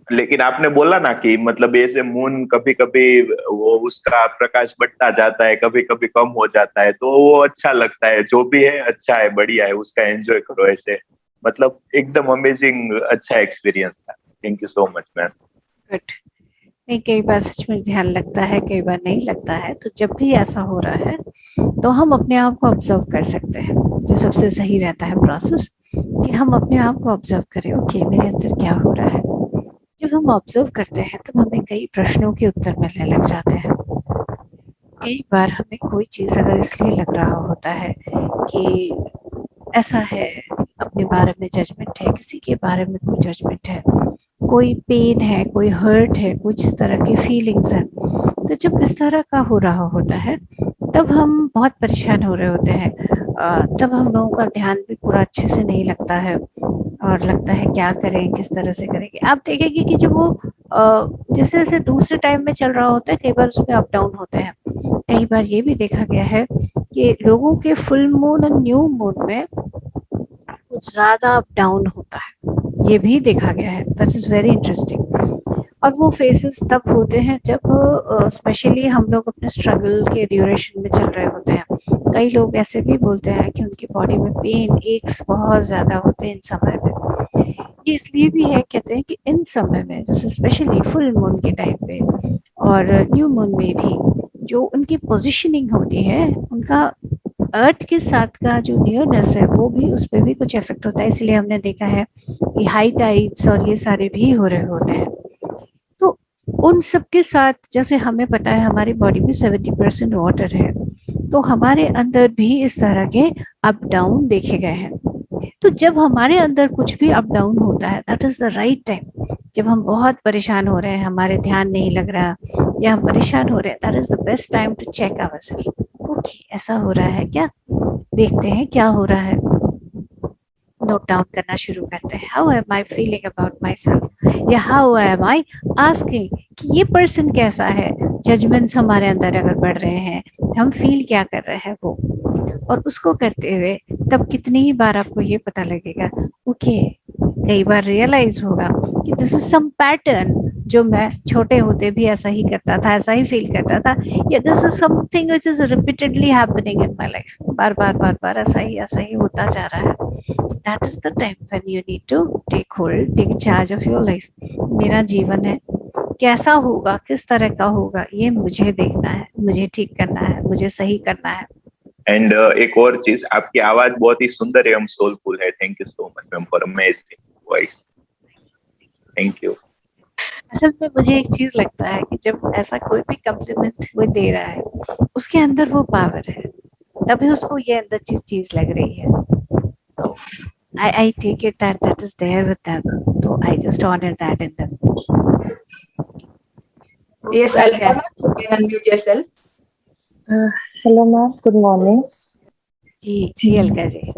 लेकिन आपने बोला ना कि मतलब ऐसे मून कभी कभी वो उसका प्रकाश बढ़ता जाता है, कभी कभी कम हो जाता है, तो वो अच्छा लगता है। जो भी है अच्छा है, बढ़िया है, उसका एंजॉय करो ऐसे। मतलब एकदम अमेजिंग अच्छा एक्सपीरियंस था। Thank you so much ma'am. Good. नहीं, कई बार सच में ध्यान लगता है, कई बार नहीं लगता है। तो जब भी ऐसा हो रहा है तो हम अपने आप को ऑब्जर्व कर सकते हैं। जो सबसे सही रहता है प्रोसेस, कि हम अपने आप को ऑब्जर्व करें, ओके मेरे अंदर क्या हो रहा है। जब हम ऑब्जर्व करते हैं तो हमें कई प्रश्नों के उत्तर मिलने लग जाते हैं। कई बार हमें कोई चीज़ अगर इसलिए लग रहा होता है कि ऐसा है, अपने बारे में जजमेंट है, किसी के बारे में कोई जजमेंट है, कोई पेन है, कोई हर्ट है, कुछ तरह की फीलिंग्स हैं, तो जब इस तरह का हो रहा होता है तब हम बहुत परेशान हो रहे होते हैं। तब हम लोगों का ध्यान भी पूरा अच्छे से नहीं लगता है और लगता है क्या करें, किस तरह से करेंगे। आप देखेंगे कि जब वो जैसे जैसे दूसरे टाइम में चल रहा होता है, कई बार उसमें अप डाउन होते हैं। कई बार ये भी देखा गया है कि लोगों के फुल मून और न्यू मून में कुछ ज़्यादा अप डाउन होता है, ये भी देखा गया है। That is very interesting. और वो फेजेस तब होते हैं जब स्पेशली हम लोग अपने स्ट्रगल के ड्यूरेशन में चल रहे होते हैं। कई लोग ऐसे भी बोलते हैं कि उनकी बॉडी में पेन एक्स बहुत ज़्यादा होते हैं इन समय में। ये इसलिए भी है, कहते हैं कि इन समय में, जैसे स्पेशली फुल मून के टाइम पे और न्यू मून में भी, जो उनकी पोजिशनिंग होती है, उनका अर्थ के साथ का जो नियरनेस है वो भी, उस पर भी कुछ इफेक्ट होता है। इसलिए हमने देखा है कि हाई टाइड्स और ये सारे भी हो रहे होते हैं। तो उन सब के साथ, जैसे हमें पता है हमारी बॉडी में 70% वाटर है, तो हमारे अंदर भी इस तरह के अप डाउन देखे गए हैं। तो जब हमारे अंदर कुछ भी अप डाउन होता है, that is the right time. जब हम बहुत परेशान हो रहे हैं, हमारे ध्यान नहीं लग रहा या हम परेशान हो रहे हैं, that is the best time to check ourselves. Okay, ऐसा हो रहा है क्या, देखते हैं क्या हो रहा है। नोट डाउन करना शुरू करते हैं, how am I feeling about my self, या हाउ एम आई आस्किंग कि ये पर्सन कैसा है। जजमेंट्स हमारे अंदर अगर बढ़ रहे हैं, हम फील क्या कर रहे हैं वो, और उसको करते हुए तब कितनी ही बार आपको ये पता लगेगा, ओके, कई बार रियलाइज होगा कि दिस इज सम पैटर्न, जो मैं छोटे होते भी ऐसा ही करता था, ऐसा ही फील करता था, yeah this is something which is repeatedly happening in my life. बार बार ऐसा ही होता जा रहा है। That is the time when you need to take hold, take charge of your life. मेरा जीवन है, कैसा होगा, किस तरह का होगा, ये मुझे देखना है, मुझे ठीक करना है, मुझे सही करना है। एंड एक और चीज, आपकी आवाज बहुत ही सुंदर एवं सोलफुल है। Thank you so much ma'am for amazing voice. Thank you. असल में मुझे एक चीज लगता है कि जब ऐसा कोई भी कम्प्लीमेंट कोई दे रहा है, उसके अंदर वो पावर है, तभी उसको ये अंदर चीज लग रही है। तो I take it that is there with them. So I just honor that in them. Yes, Alka, you can unmute yourself. Hello ma'am, good morning. जी अलका जी।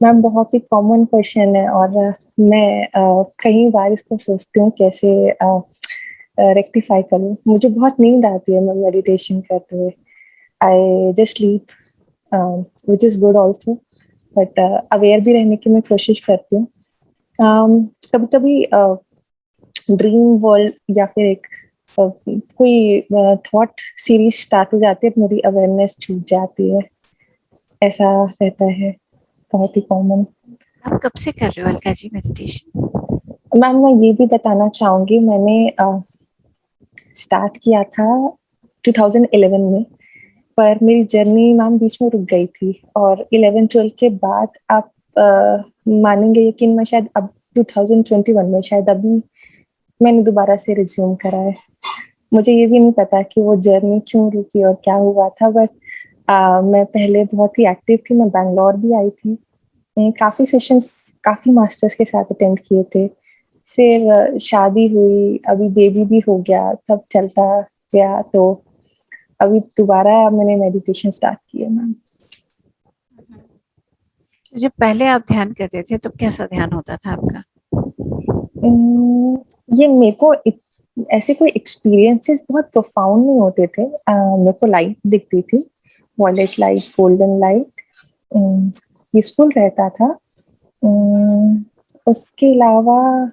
मैम, बहुत ही कॉमन क्वेश्चन है और मैं कई बार इसको सोचती हूँ कैसे रेक्टिफाई करूँ। मुझे बहुत नींद आती है मैं मेडिटेशन करते हुए। I just sleep which is good also, but aware भी रहने की मैं कोशिश करती हूँ। कभी कभी ड्रीम वर्ल्ड या फिर एक कोई थॉट सीरीज स्टार्ट हो जाती है, मेरी अवेयरनेस छूट जाती है, ऐसा रहता है। बहुत ही कॉमन। आप कब से कर रहे हो अलका जी मेडिटेशन? मैम, मैं ये भी बताना चाहूंगी, मैंने स्टार्ट किया था 2011 में, पर मेरी जर्नी मैम बीच में रुक गई थी। और 11-12 के बाद आप मानेंगे यकीन, मैं शायद अब 2021 में शायद अभी मैंने दोबारा से रिज्यूम करा है। मुझे ये भी नहीं पता कि वो जर्नी क्यों रुकी और क्या हुआ था, बट मैं पहले बहुत ही एक्टिव थी। मैं बैंगलोर भी आई थी, काफ़ी सेशंस, काफ़ी मास्टर्स के साथ अटेंड किए थे। फिर शादी हुई, अभी बेबी भी हो गया, तब चलता गया। तो अभी दोबारा मैंने मेडिटेशन स्टार्ट किया मैम। जब पहले आप ध्यान करते थे तो कैसा ध्यान होता था आपका? ये मेरे को ऐसे कोई एक्सपीरियंसेस बहुत प्रोफाउंड नहीं होते थे। मेरे को लाइट दिखती थी, violet light, golden light, peaceful रहता था। उसके अलावा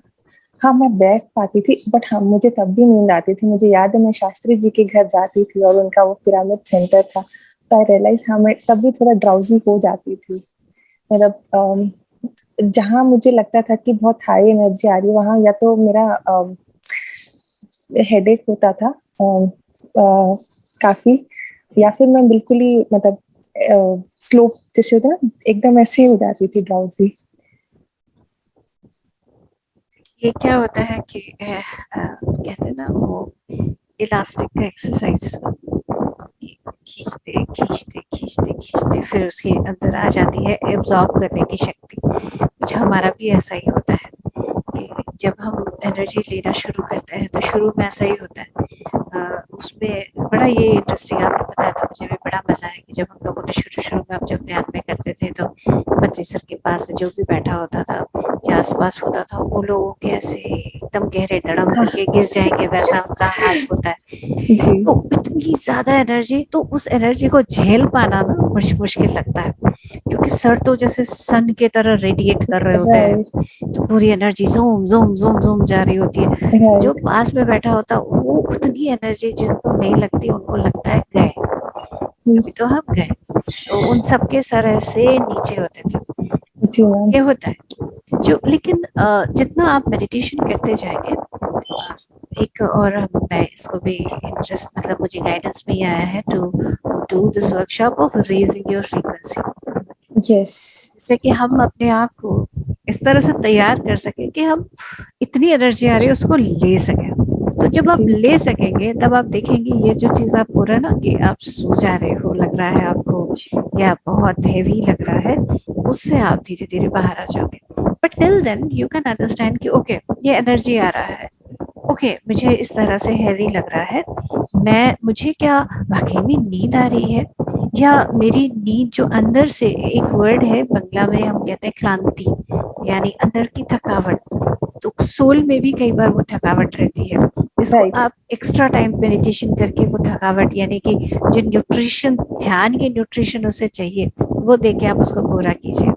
हाँ, मैं बैठ पाती थी, बट हाँ, मुझे तब भी नींद आती थी। मुझे याद है मैं शास्त्री जी के घर जाती थी और उनका वो पिरामिड सेंटर था, तो आई रियलाइज हाँ, मैं तब भी थोड़ा ड्राउजी हो जाती थी। मतलब जहाँ मुझे लगता था कि बहुत हाई एनर्जी आ रही है, वहाँ या तो मेरा हेडेक होता था काफी, या फिर मैं बिल्कुल ही मतलब स्लो जैसे होता है ना, एकदम ऐसे ही हो जाती थी ड्राउजी। ये क्या होता है कि कहते हैं ना वो इलास्टिक का एक्सरसाइज, खींचते खींचते खींचते खींचते फिर उसके अंदर आ जाती है एब्जॉर्ब करने की शक्ति। कुछ हमारा भी ऐसा ही होता है कि जब हम एनर्जी लेना शुरू करते हैं तो शुरू में ऐसा ही होता है। उसमें बड़ा ये इंटरेस्टिंग आपने बताया था, मुझे भी बड़ा मजा आया कि जब हम लोगों ने शुरू में अब जब ध्यान में करते थे तो बच्चे सर के पास जो भी बैठा होता था या आसपास होता था, वो लोगों के ऐसे एकदम गहरे डड़म करके गिर जाएंगे, वैसा उनका हाल होता है। जी तो इतनी ज्यादा एनर्जी, तो उस एनर्जी को झेल पाना ना मुश्किल लगता है, क्योंकि सर तो जैसे सन के तरह रेडिएट कर रहे होते हैं, राइट तो पूरी energy zoom zoom zoom zoom जा रही होती है। जो राइट पास में बैठा होता है वो उतनी एनर्जी जिनको नहीं लगती, उनको लगता है गए, अभी तो हम गए। तो उन सबके सर ऐसे नीचे होते थे। जी मैम। ये होता है जो, लेकिन जितना आप मेडिटेशन करते जाएंगे, एक और मैं इसको भी इंटरेस्ट मतलब मुझे गाइडेंस में ही आया है to do this workshop of raising your frequency, yes जिससे कि हम अपने आप को इस तरह से तैयार कर सकें कि हम इतनी एनर्जी आ रही है उसको ले सकें। तो जब आप जी ले सकेंगे तब आप देखेंगे ये जो चीज आप हो रहा है ना कि आप सो जा रहे हो लग रहा है आपको, या बहुत हेवी लग रहा है, उससे आप धीरे धीरे बाहर आ जाओगे। But till then you can understand कि ओके ये एनर्जी आ रहा है, ओके मुझे इस तरह से हैवी लग रहा है, मुझे क्या वाकई में नींद आ रही है, या मेरी नींद जो अंदर से, एक वर्ड है बंगला में हम कहते हैं क्लांति, यानी अंदर की थकावट, तो सोल में भी कई बार वो थकावट रहती है, इसको राइट आप एक्स्ट्रा टाइम मेडिटेशन करके वो थकावट, यानी कि जो न्यूट्रिशन, ध्यान के न्यूट्रिशन उसे चाहिए, वो देके आप उसको पूरा कीजिए,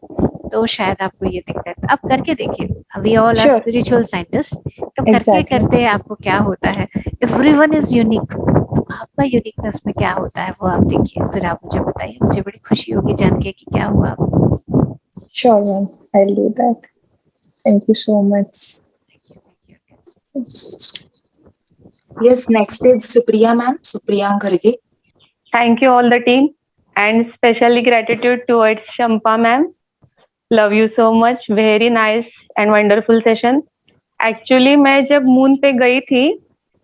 तो शायद आपको ये दिक्कत आप करके देखिए। We all are sure spiritual scientist, तो करते एग्जैक्टली करते आपको क्या होता है, एवरीवन इज यूनिक, तो आपका यूनिकनेस में क्या होता है वो आप देखिए, फिर आप मुझे बताइए, मुझे बड़ी खुशी होगी जान के कि क्या हुआ आपको। Sure ma'am, I will do that. Thank you so much. Yes, next is Supriya ma'am, Supriya Garge. Thank you all the team, and especially gratitude towards Shampa ma'am. Love you so much. Very nice and wonderful session. Actually मैं जब moon पे गई थी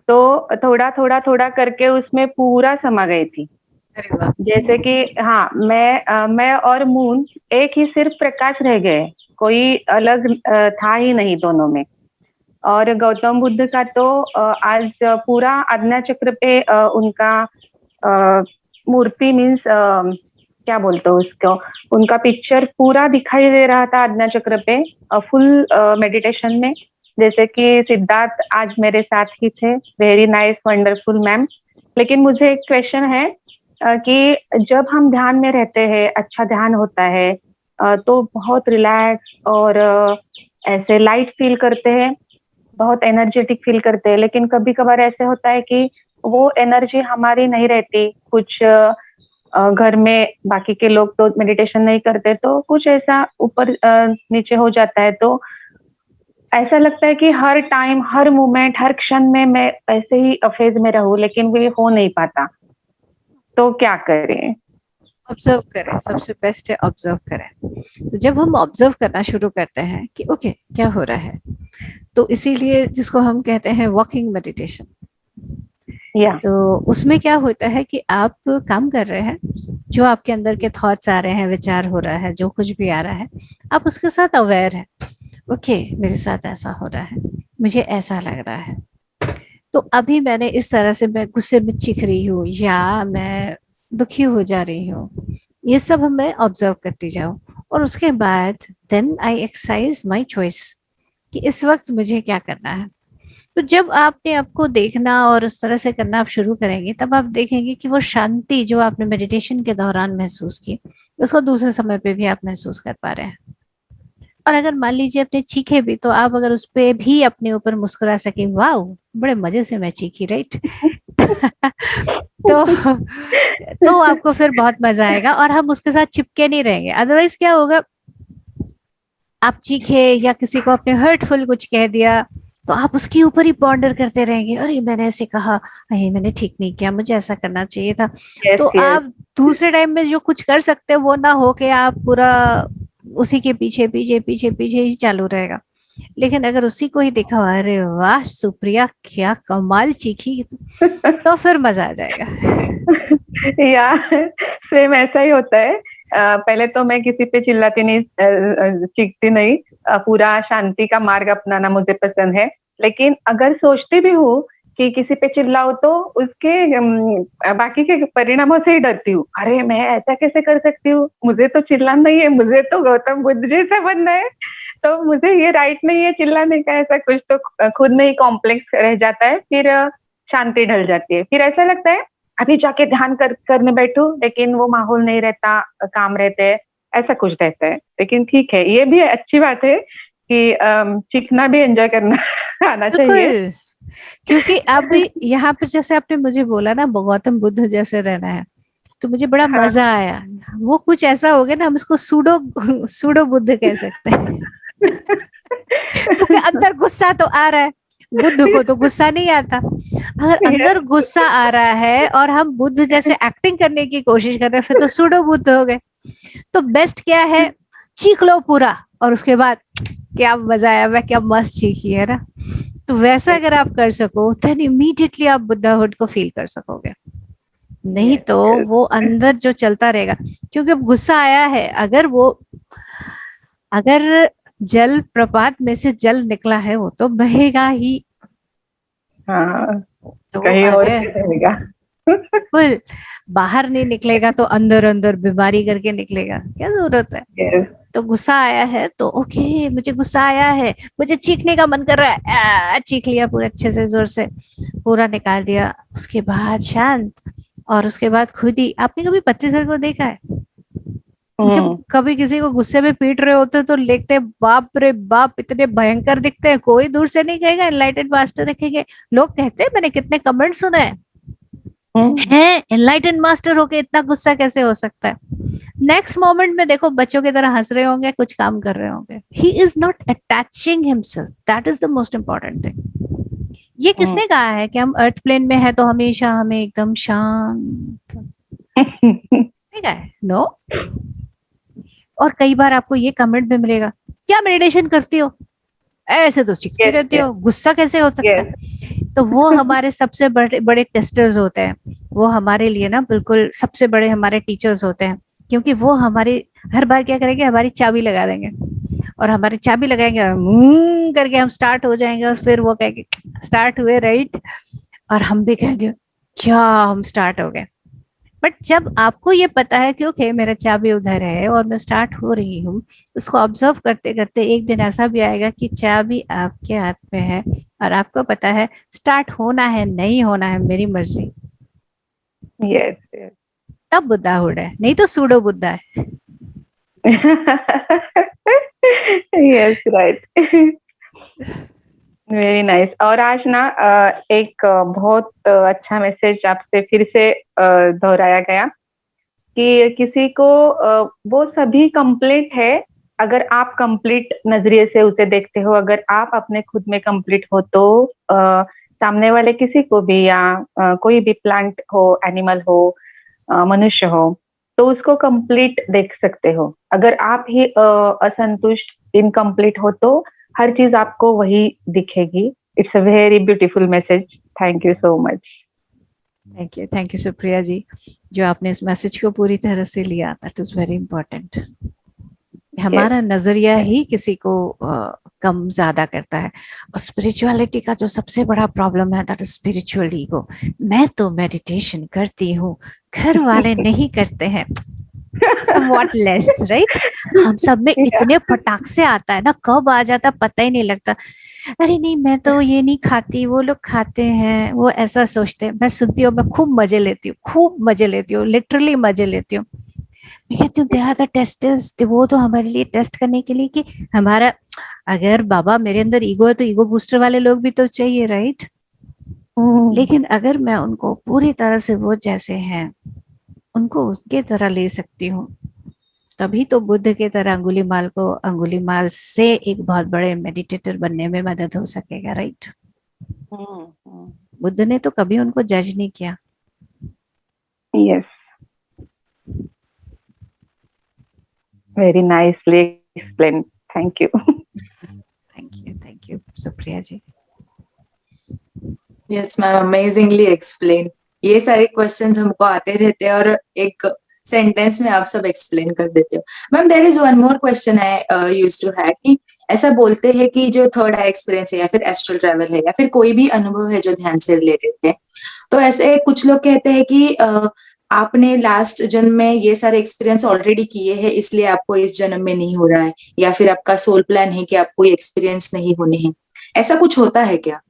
तो थोड़ा करके उसमें पूरा समा गई थी। अरे वाह, जैसे कि हाँ, मैं और मून एक ही सिर्फ प्रकाश रह गए, कोई अलग था ही नहीं दोनों में। और गौतम बुद्ध का तो आज पूरा आज्ञा चक्र पे उनका मूर्ति मीन्स क्या बोलते हो उसको, उनका पिक्चर पूरा दिखाई दे रहा था आज्ञा चक्र पे फुल मेडिटेशन में। जैसे कि सिद्धार्थ आज मेरे साथ ही थे, वेरी नाइस वंडरफुल मैम। लेकिन मुझे एक क्वेश्चन है कि जब हम ध्यान में रहते हैं, अच्छा ध्यान होता है तो बहुत रिलैक्स और ऐसे लाइट फील करते हैं, बहुत एनर्जेटिक फील करते हैं। लेकिन कभी कभार ऐसे होता है कि वो एनर्जी हमारी नहीं रहती, कुछ घर में बाकी के लोग तो मेडिटेशन नहीं करते, तो कुछ ऐसा ऊपर नीचे हो जाता है, तो ऐसा लगता है कि हर टाइम, हर मोमेंट, हर क्षण में मैं ऐसे ही फेज में रहूं, लेकिन वो हो नहीं पाता, तो क्या करें? ऑब्जर्व करें, सबसे बेस्ट है ऑब्जर्व करें। तो जब हम ऑब्जर्व करना शुरू करते हैं कि ओके क्या हो रहा है, तो इसीलिए जिसको हम कहते हैं वॉकिंग मेडिटेशन, या तो उसमें क्या होता है कि आप काम कर रहे हैं, जो आपके अंदर के थॉट्स आ रहे हैं, विचार हो रहा है, जो कुछ भी आ रहा है, आप उसके साथ अवेयर है, ओके मेरे साथ ऐसा हो रहा है, मुझे ऐसा लग रहा है, तो अभी मैंने इस तरह से, मैं गुस्से में चीख रही हूँ या मैं दुखी हो जा रही हूँ, ये सब मैं ऑब्जर्व करती जाऊँ, और उसके बाद then I exercise my choice कि इस वक्त मुझे क्या करना है। तो जब आपने आपको देखना और उस तरह से करना आप शुरू करेंगे, तब आप देखेंगे कि वो शांति जो आपने मेडिटेशन के दौरान महसूस की, उसको दूसरे समय पे भी आप महसूस कर पा रहे हैं। और अगर मान लीजिए अपने चीखे भी, तो आप अगर उस पे भी अपने ऊपर मुस्कुरा सके, वाह बड़े मजे से मैं चीखी, राइट। तो आपको फिर बहुत मजा आएगा और हम उसके साथ चिपके नहीं रहेंगे। अदरवाइज क्या होगा, आप चीखे या किसी को अपने हर्टफुल कुछ कह दिया, तो आप उसके ऊपर ही पॉन्डर करते रहेंगे, अरे मैंने ऐसे कहा, अरे मैंने ठीक नहीं किया, मुझे ऐसा करना चाहिए था। तो आप दूसरे टाइम में जो कुछ कर सकते हो वो ना हो के आप पूरा उसी के पीछे पीछे पीछे पीछे ही चालू रहेगा। लेकिन अगर उसी को ही देखा, अरे वाह सुप्रिया क्या कमाल चीखी, तो फिर मजा आ जाएगा। या सेम ऐसा ही होता है। पहले तो मैं किसी पे चिल्लाती नहीं, चीखती नहीं, पूरा शांति का मार्ग अपनाना मुझे पसंद है। लेकिन अगर सोचती भी हूँ कि किसी पे चिल्लाओ, तो उसके बाकी के परिणामों से ही डरती हूँ। अरे मैं ऐसा कैसे कर सकती हूँ, मुझे तो चिल्लाना नहीं है, मुझे तो गौतम बुद्ध जैसा बनना है, तो मुझे ये राइट नहीं है चिल्लाने का। ऐसा कुछ तो खुद में ही कॉम्प्लेक्स रह जाता है, फिर शांति ढल जाती है। फिर ऐसा लगता है अभी जाके ध्यान करने बैठूं, लेकिन वो माहौल नहीं रहता, काम रहते हैं, ऐसा कुछ रहता है। लेकिन ठीक है, ये भी अच्छी बात है कि सीखना भी एंजॉय करना आना चाहिए। क्योंकि अब यहाँ पर जैसे आपने मुझे बोला ना, गौतम बुद्ध जैसे रहना है, तो मुझे बड़ा मजा आया। वो कुछ ऐसा हो गया ना, हम इसको सूडो बुद्ध कह सकते हैं। क्योंकि अंदर गुस्सा तो आ रहा है, बुद्ध को तो गुस्सा नहीं आता। अगर अंदर गुस्सा आ रहा है और हम बुद्ध जैसे एक्टिंग करने की कोशिश कर रहे हैं, फिर तो सूडो बुद्ध हो गए। तो बेस्ट क्या है, चीख लो पूरा, और उसके बाद क्या मजा आया, मैं क्या मस्त चीखी, है ना। तो वैसा अगर आप कर सको, देन इमीडिएटली आप बुद्धाहुड को फील कर सकोगे। नहीं तो वो अंदर जो चलता रहेगा, क्योंकि अब गुस्सा आया है, अगर जल प्रपात में से जल निकला है, वो तो बहेगा ही। हाँ, तो कहीं और बहेगा। बिल्कुल, बाहर नहीं निकलेगा तो अंदर अंदर बीमारी करके निकलेगा, क्या जरूरत है। तो गुस्सा आया है तो ओके, मुझे गुस्सा आया है, मुझे चीखने का मन कर रहा है, चीख लिया पूरा अच्छे से, जोर से पूरा निकाल दिया। उसके बाद शांत, और उसके बाद खुद ही। आपने कभी पत्री सर को देखा है, जब कभी किसी को गुस्से में पीट रहे होते तो देखते बाप रे बाप, इतने भयंकर दिखते हैं, कोई दूर से नहीं कहेगा एनलाइटेंड मास्टर दिखेंगे। लोग कहते हैं, मैंने कितने कमेंट सुने हैं, एनलाइटेंड मास्टर होके इतना गुस्सा कैसे हो सकता है। नेक्स्ट मोमेंट में देखो, बच्चों की तरह हंस रहे होंगे, कुछ काम कर रहे होंगे। He is not attaching himself, that is the most important thing. ये किसने कहा है कि हम अर्थ प्लेन में है तो हमेशा हमें एकदम शांत, किसने कहा है? नो। और कई बार आपको ये कमेंट भी मिलेगा, क्या मेडिटेशन करती हो, ऐसे तो सीखती रहती हो, गुस्सा कैसे हो सकता है। तो वो हमारे सबसे बड़े बड़े टेस्टर्स होते हैं, वो हमारे लिए ना बिल्कुल सबसे बड़े हमारे टीचर्स होते हैं। क्योंकि वो हमारी हर बार क्या करेंगे, हमारी चाबी लगा देंगे, और हमारी चाबी लगाएंगे करके हम स्टार्ट हो जाएंगे, और फिर वो कहेंगे स्टार्ट हुए, राइट, और हम भी कहेंगे क्या हम स्टार्ट हो गए। बट जब आपको ये पता है कि ओके मेरा चाबी उधर है और मैं स्टार्ट हो रही हूँ, उसको ऑब्जर्व करते करते एक दिन ऐसा भी आएगा कि चाबी आपके हाथ में है और आपको पता है स्टार्ट होना है नहीं होना है मेरी मर्जी। यस यस, तब बुद्धाहुड है, नहीं तो सूडो बुद्धा है। Yes right, very nice. और आज ना एक बहुत अच्छा मैसेज आपसे फिर से दोहराया गया कि किसी को वो सभी कंप्लीट है अगर आप कंप्लीट नजरिए से उसे देखते हो। अगर आप अपने खुद में कंप्लीट हो तो सामने वाले किसी को भी, या कोई भी प्लांट हो, एनिमल हो, मनुष्य हो, तो उसको कंप्लीट देख सकते हो। अगर आप ही असंतुष्ट, इनकम्प्लीट हो, तो हर चीज आपको वही दिखेगी। It's a very beautiful message, thank you so much. Thank you Supriya ji, जो आपने इस मैसेज को पूरी तरह से लिया, दैट इज वेरी इंपॉर्टेंट। हमारा नजरिया ही किसी को कम ज्यादा करता है। और स्पिरिचुअलिटी का जो सबसे बड़ा प्रॉब्लम है, दैट इज स्पिरिचुअल ईगो। मैं तो मेडिटेशन करती हूँ, घर वाले नहीं करते हैं, somewhat less, right? हम सब में इतने फटाक से आता है ना, कब आ जाता पता ही नहीं लगता। अरे नहीं मैं तो ये नहीं खाती, वो लोग खाते हैं, वो ऐसा सोचते हैं। मैं सुनती हूँ, मैं खूब मजे लेती हूँ, खूब मजे लेती हूँ, लिटरली मजे लेती हूँ। मैं कहती हूँ दे आर द टेस्टर्स, वो तो हमारे लिए टेस्ट करने के लिए कि हमारा, अगर बाबा मेरे अंदर ईगो है तो ईगो बूस्टर वाले लोग भी तो चाहिए, राइट? लेकिन अगर मैं उनको पूरी तरह से वो जैसे हैं उनको उसके तरह ले सकती हूँ, तभी तो बुद्ध के तरह अंगुलीमाल को अंगुलीमाल से एक बहुत बड़े मेडिटेटर बनने में मदद हो सकेगा, राइट? बुद्ध ने तो कभी उनको जज नहीं किया। Yes, very nicely explain, thank you. Thank you Supriya ji. Yes ma'am, amazingly explain. ये सारे क्वेश्चंस हमको आते रहते हैं और एक सेंटेंस में आप सब एक्सप्लेन कर देते हो। Ma'am there is one more question I used to have कि ऐसा बोलते हैं कि जो थर्ड आई एक्सपीरियंस है या फिर एस्ट्रल ट्रैवल है या फिर कोई भी अनुभव है जो ध्यान से रिलेटेड है, तो ऐसे कुछ लोग कहते हैं कि आपने लास्ट जन्म में ये सारे एक्सपीरियंस ऑलरेडी किए हैं इसलिए आपको इस जन्म में नहीं हो रहा है, या फिर आपका सोल प्लान है कि आपको ये एक्सपीरियंस नहीं होने हैं। ऐसा कुछ होता है क्या?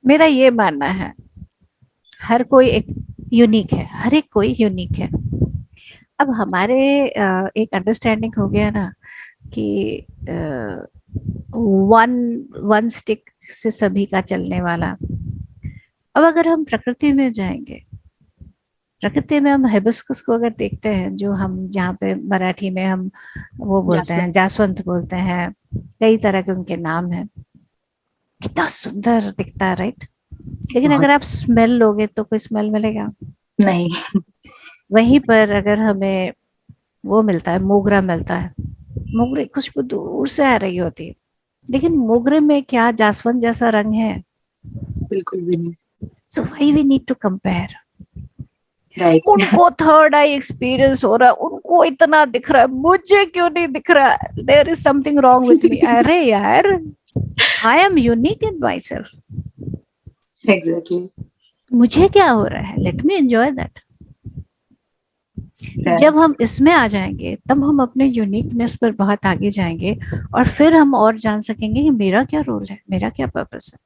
मेरा ये मानना है हर कोई एक यूनिक है, हर एक कोई यूनिक है। अब हमारे एक अंडरस्टैंडिंग हो गया ना कि वन स्टिक से सभी का चलने वाला। अब अगर हम प्रकृति में जाएंगे, प्रकृति में हम हिबिस्कस को अगर देखते हैं, जो हम जहाँ पे मराठी में हम वो बोलते हैं जासवंत बोलते हैं, कई तरह के उनके नाम हैं, कितना सुंदर दिखता है, राइट? लेकिन अगर आप स्मेल लोगे तो कोई स्मेल मिलेगा नहीं। वहीं पर अगर हमें वो मिलता है, मोगरा मिलता है, मोगरे की खुशबू दूर से आ रही होती है, लेकिन मोगरे में क्या जासवंत जैसा रंग है? बिल्कुल भी नहीं। So why we need to compare. Right. उनको थर्ड आई एक्सपीरियंस हो रहा है, उनको इतना दिख रहा है, मुझे क्यों नहीं दिख रहा? There is something wrong with me. अरे यार, I am unique in my self. Exactly. मुझे क्या हो रहा है, लेट मी एंजॉय दैट। जब हम इसमें आ जाएंगे तब हम अपने यूनिकनेस पर बहुत आगे जाएंगे और फिर हम और जान सकेंगे कि मेरा क्या रोल है, मेरा क्या पर्पस है।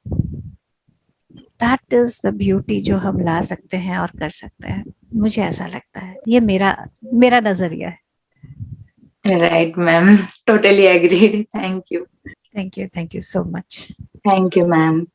दैट इज द ब्यूटी जो हम ला सकते हैं और कर सकते हैं। मुझे ऐसा लगता है, ये मेरा नजरिया है। Right ma'am, totally agreed. Thank you so much. Thank you ma'am.